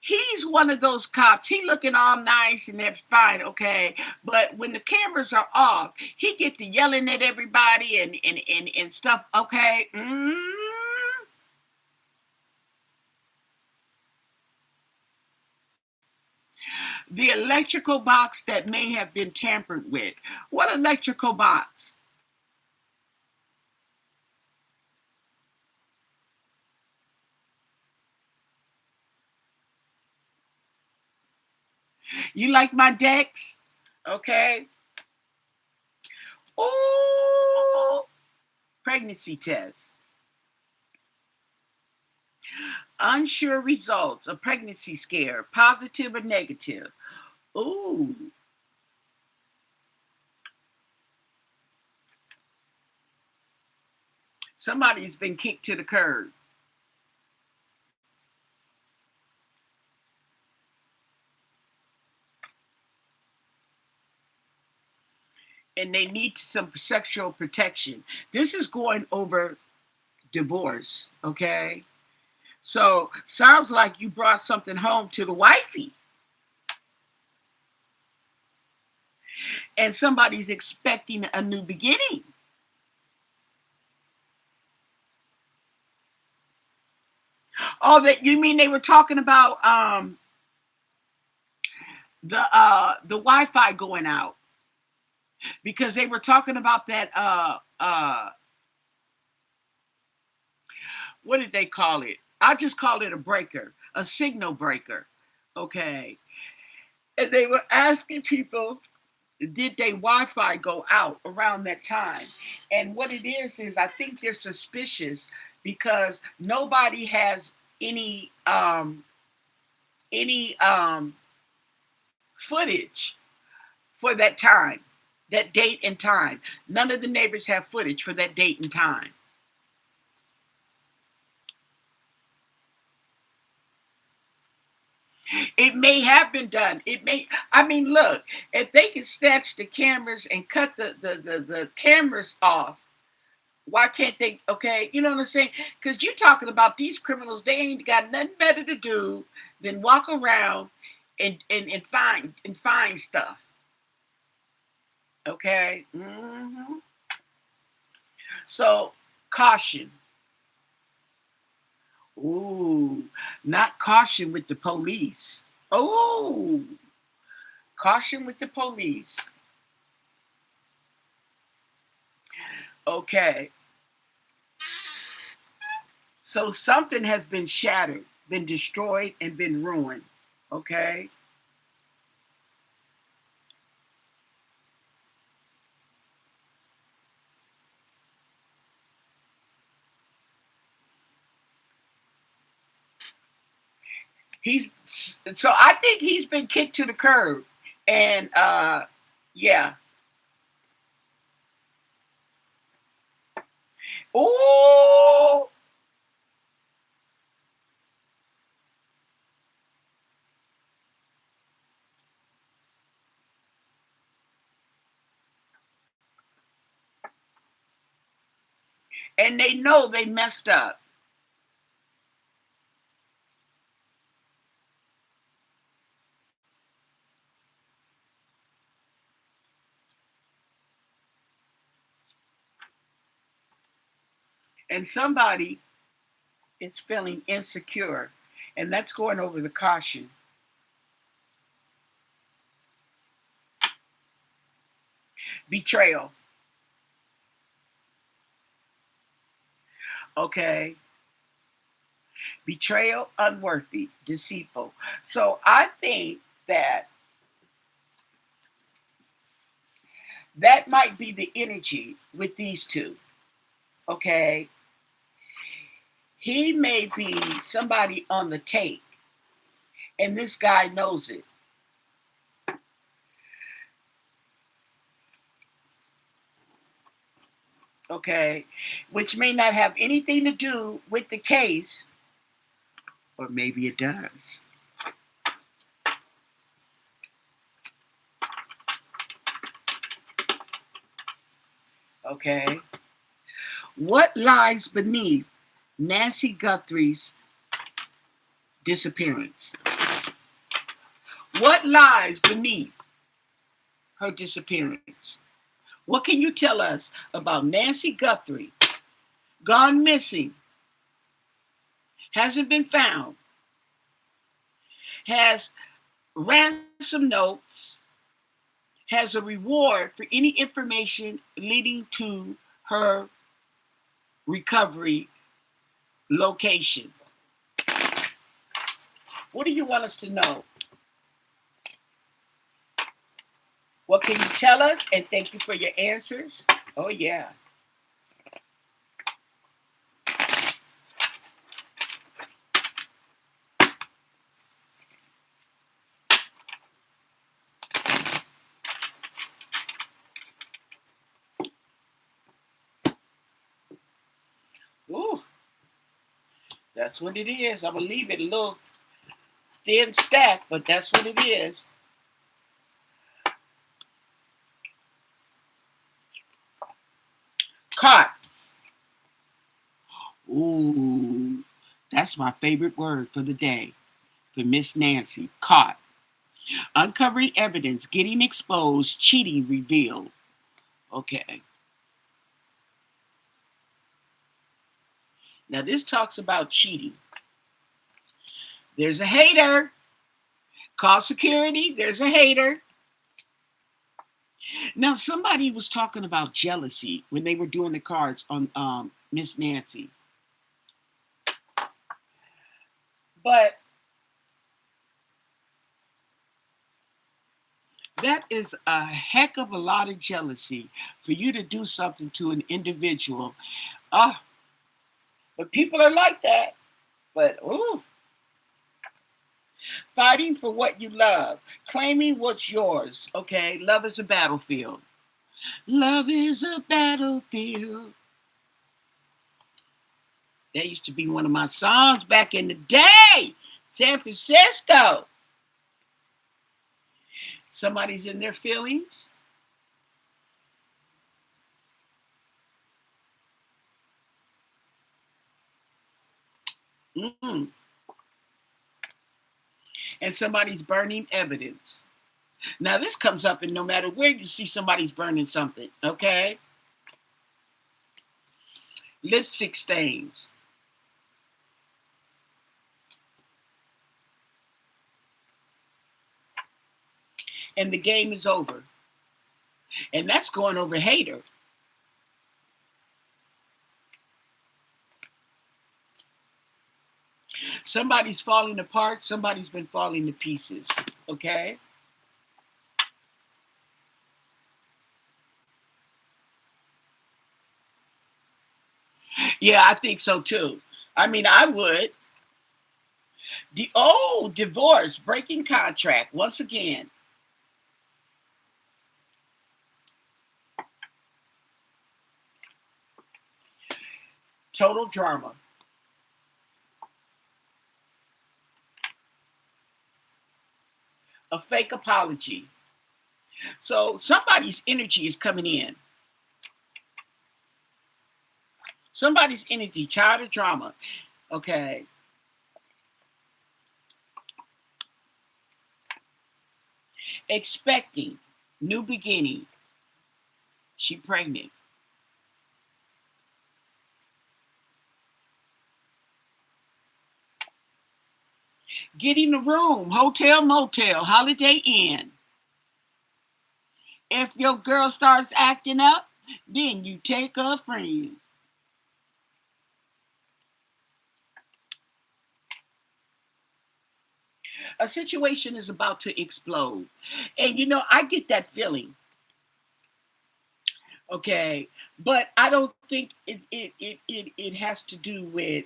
he's one of those cops. He looking all nice and that's fine, okay. But when the cameras are off, he get to yelling at everybody and stuff. Okay. The electrical box that may have been tampered with. What electrical box? You like my decks? Okay. Oh, pregnancy test. Unsure results. A pregnancy scare. Positive or negative? Ooh. Somebody's been kicked to the curb. And they need some sexual protection. This is going over divorce, okay? So sounds like you brought something home to the wifey, and somebody's expecting a new beginning. Oh, that you mean they were talking about the Wi-Fi going out because they were talking about that what did they call it? I just called it a breaker, a signal breaker. Okay. And they were asking people, did they Wi-Fi go out around that time? And what it is I think they're suspicious because nobody has any footage for that time, that date and time. None of the neighbors have footage for that date and time. It may have been done. It may. I mean, look, if they can snatch the cameras and cut the cameras off, why can't they? Okay, you know what I'm saying? Because you're talking about these criminals. They ain't got nothing better to do than walk around and find stuff. Okay. So caution. Ooh, not caution with the police. Oh, caution with the police. Okay. So something has been shattered, been destroyed, and been ruined. Okay. He's so I think he's been kicked to the curb. And yeah. Oh, and they know they messed up. And somebody is feeling insecure. And that's going over the caution. Betrayal. Okay. Betrayal, unworthy, deceitful. So I think that that might be the energy with these two. Okay. He may be somebody on the take, and this guy knows it. okay, which may not have anything to do with the case, or maybe it does. Okay. What lies beneath Nancy Guthrie's disappearance? What lies beneath her disappearance? What can you tell us about Nancy Guthrie, gone missing, hasn't been found, has ransom notes, has a reward for any information leading to her recovery location? What do you want us to know? What can you tell us? And thank you for your answers. Oh, yeah. Ooh, that's what it is. I'm going to leave it a little thin stack, but that's what it is. Caught. Ooh, that's my favorite word for the day for Miss Nancy. Caught. Uncovering evidence, getting exposed, cheating revealed. Okay. Now this talks about cheating. There's a hater. Call security. There's a hater. Now somebody was talking about jealousy when they were doing the cards on Miss Nancy. But that is a heck of a lot of jealousy for you to do something to an individual. But people are like that. But ooh. Fighting for what you love, claiming what's yours. Okay, love is a battlefield. Love is a battlefield. That used to be one of my songs back in the day. San Francisco. Somebody's in their feelings. Mm. And somebody's burning evidence. Now, this comes up in no matter where you see somebody's burning something, okay? Lipstick stains. And the game is over. And that's going over hater. Somebody's falling apart. Somebody's been falling to pieces, okay? Yeah, I think so too. I mean, I would. Divorce, breaking contract once again. Total drama. A fake apology. So somebody's energy is coming in. Somebody's energy, child of drama. Okay. Expecting, new beginning. She pregnant. Getting a room, hotel, motel, Holiday Inn. If your girl starts acting up, then you take a friend. A situation is about to explode. And you know, I get that feeling. Okay. But I don't think it has to do with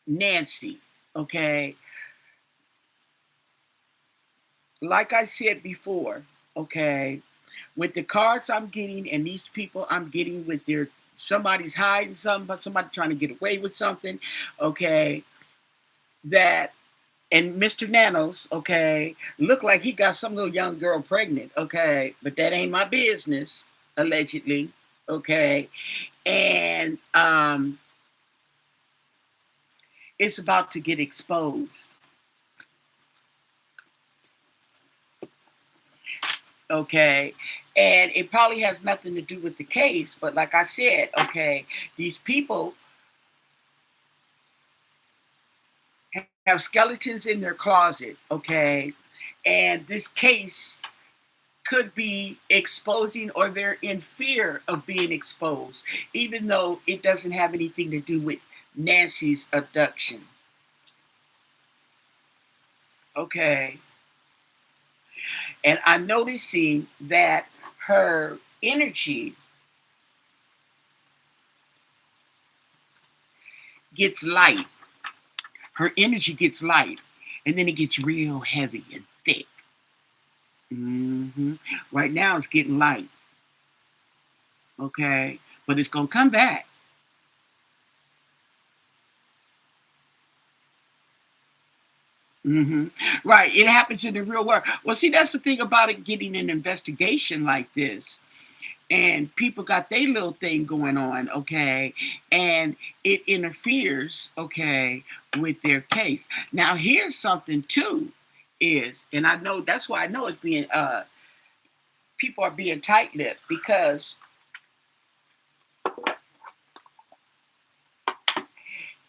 Nancy. Okay. Like I said before, okay. With the cards I'm getting and these people I'm getting with their somebody's hiding something, but somebody trying to get away with something, okay, that and Mr. Nanos, okay, look like he got some little young girl pregnant, okay, but that ain't my business, allegedly, okay, and it's about to get exposed, okay, and it probably has nothing to do with the case, but like I said, okay, these people have skeletons in their closet, okay, and this case could be exposing or they're in fear of being exposed, even though it doesn't have anything to do with Nancy's abduction. Okay. And I'm noticing that her energy gets light. Her energy gets light. And then it gets real heavy and thick. Right now it's getting light. Okay. But it's going to come back. Right. It happens in the real world. Well, see, that's the thing about it getting an investigation like this. And people got their little thing going on, okay? And it interferes, okay, with their case. Now, here's something too, is, and I know that's why I know it's being people are being tight-lipped because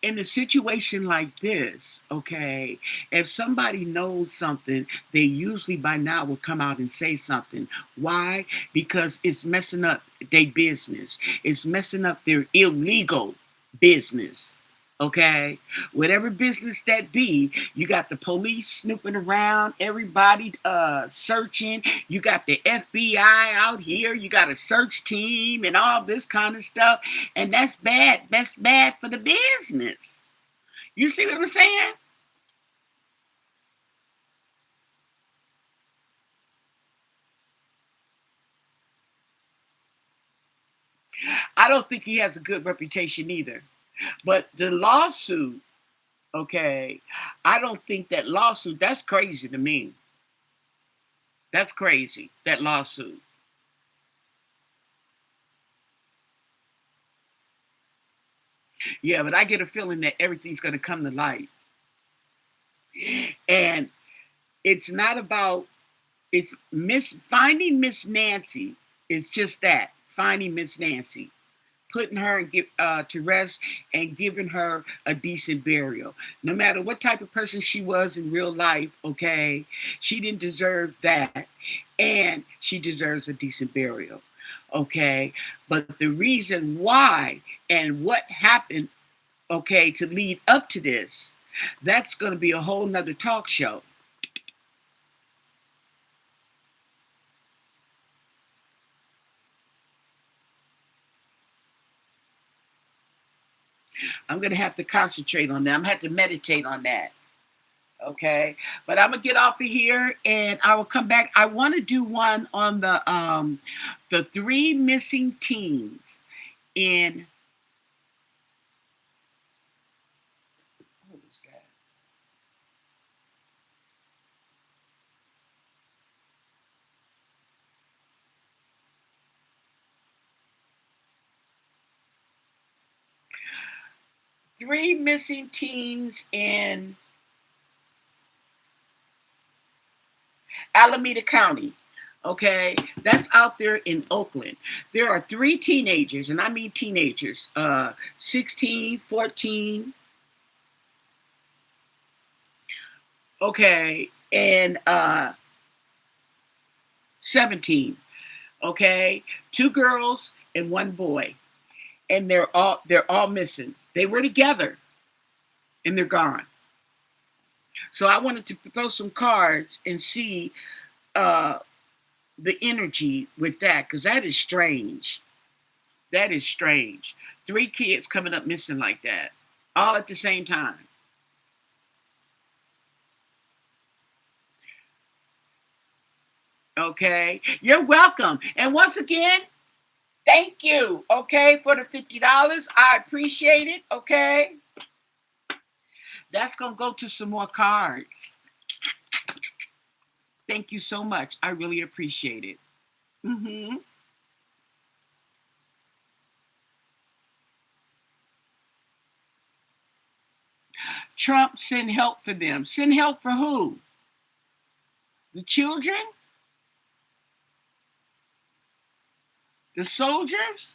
in a situation like this, okay, if somebody knows something, they usually by now will come out and say something. Why? Because it's messing up their business. It's messing up their illegal business. Okay, whatever business that be, you got the police snooping around, everybody searching. You got the FBI out here. You got a search team and all this kind of stuff, and that's bad. That's bad for the business. You see what I'm saying? I don't think he has a good reputation either. But the lawsuit, okay, I don't think that lawsuit, that's crazy to me. That's crazy, that lawsuit. Yeah, but I get a feeling that everything's going to come to light. And it's not about, it's finding Miss Nancy is just that, finding Miss Nancy. Putting her and to rest and giving her a decent burial. No matter what type of person she was in real life, okay, she didn't deserve that, and she deserves a decent burial, okay. But the reason why and what happened, okay, to lead up to this, that's going to be a whole nother talk show. I'm going to have to concentrate on that. I'm going to have to meditate on that. Okay, but I'm gonna get off of here and I will come back. I want to do one on the three missing teens in, what was that? Three missing teens in Alameda County. Okay, that's out there in Oakland. There are three teenagers, and I mean teenagers, 16, 14, okay, and 17. Okay, two girls and one boy, and they're all missing. They were together and they're gone. So I wanted to throw some cards and see uh the energy with that, because that is strange. That is strange. Three kids coming up missing like that, all at the same time. Okay, you're welcome. And once again, thank you, okay, for the $50. I appreciate it, okay? That's going to go to some more cards. Thank you so much. I really appreciate it. Trump, send help for them. Send help for who? The children? The soldiers?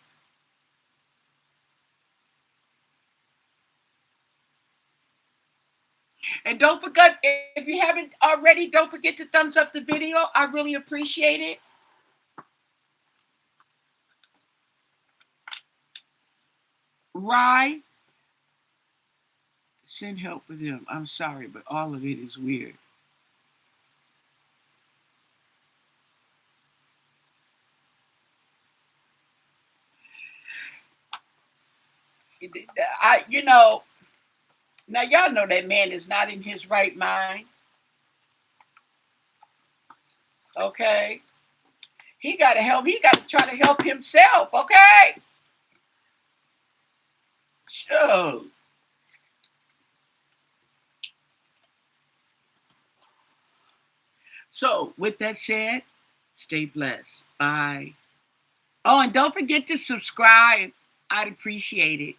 And don't forget, if you haven't already, don't forget to thumbs up the video. I really appreciate it. Rye, send help for them. I'm sorry, but all of it is weird. Now y'all know that man is not in his right mind. Okay, he got to help. He got to try to help himself. Okay, sure. So, with that said, stay blessed. Bye. Oh, and don't forget to subscribe. I'd appreciate it.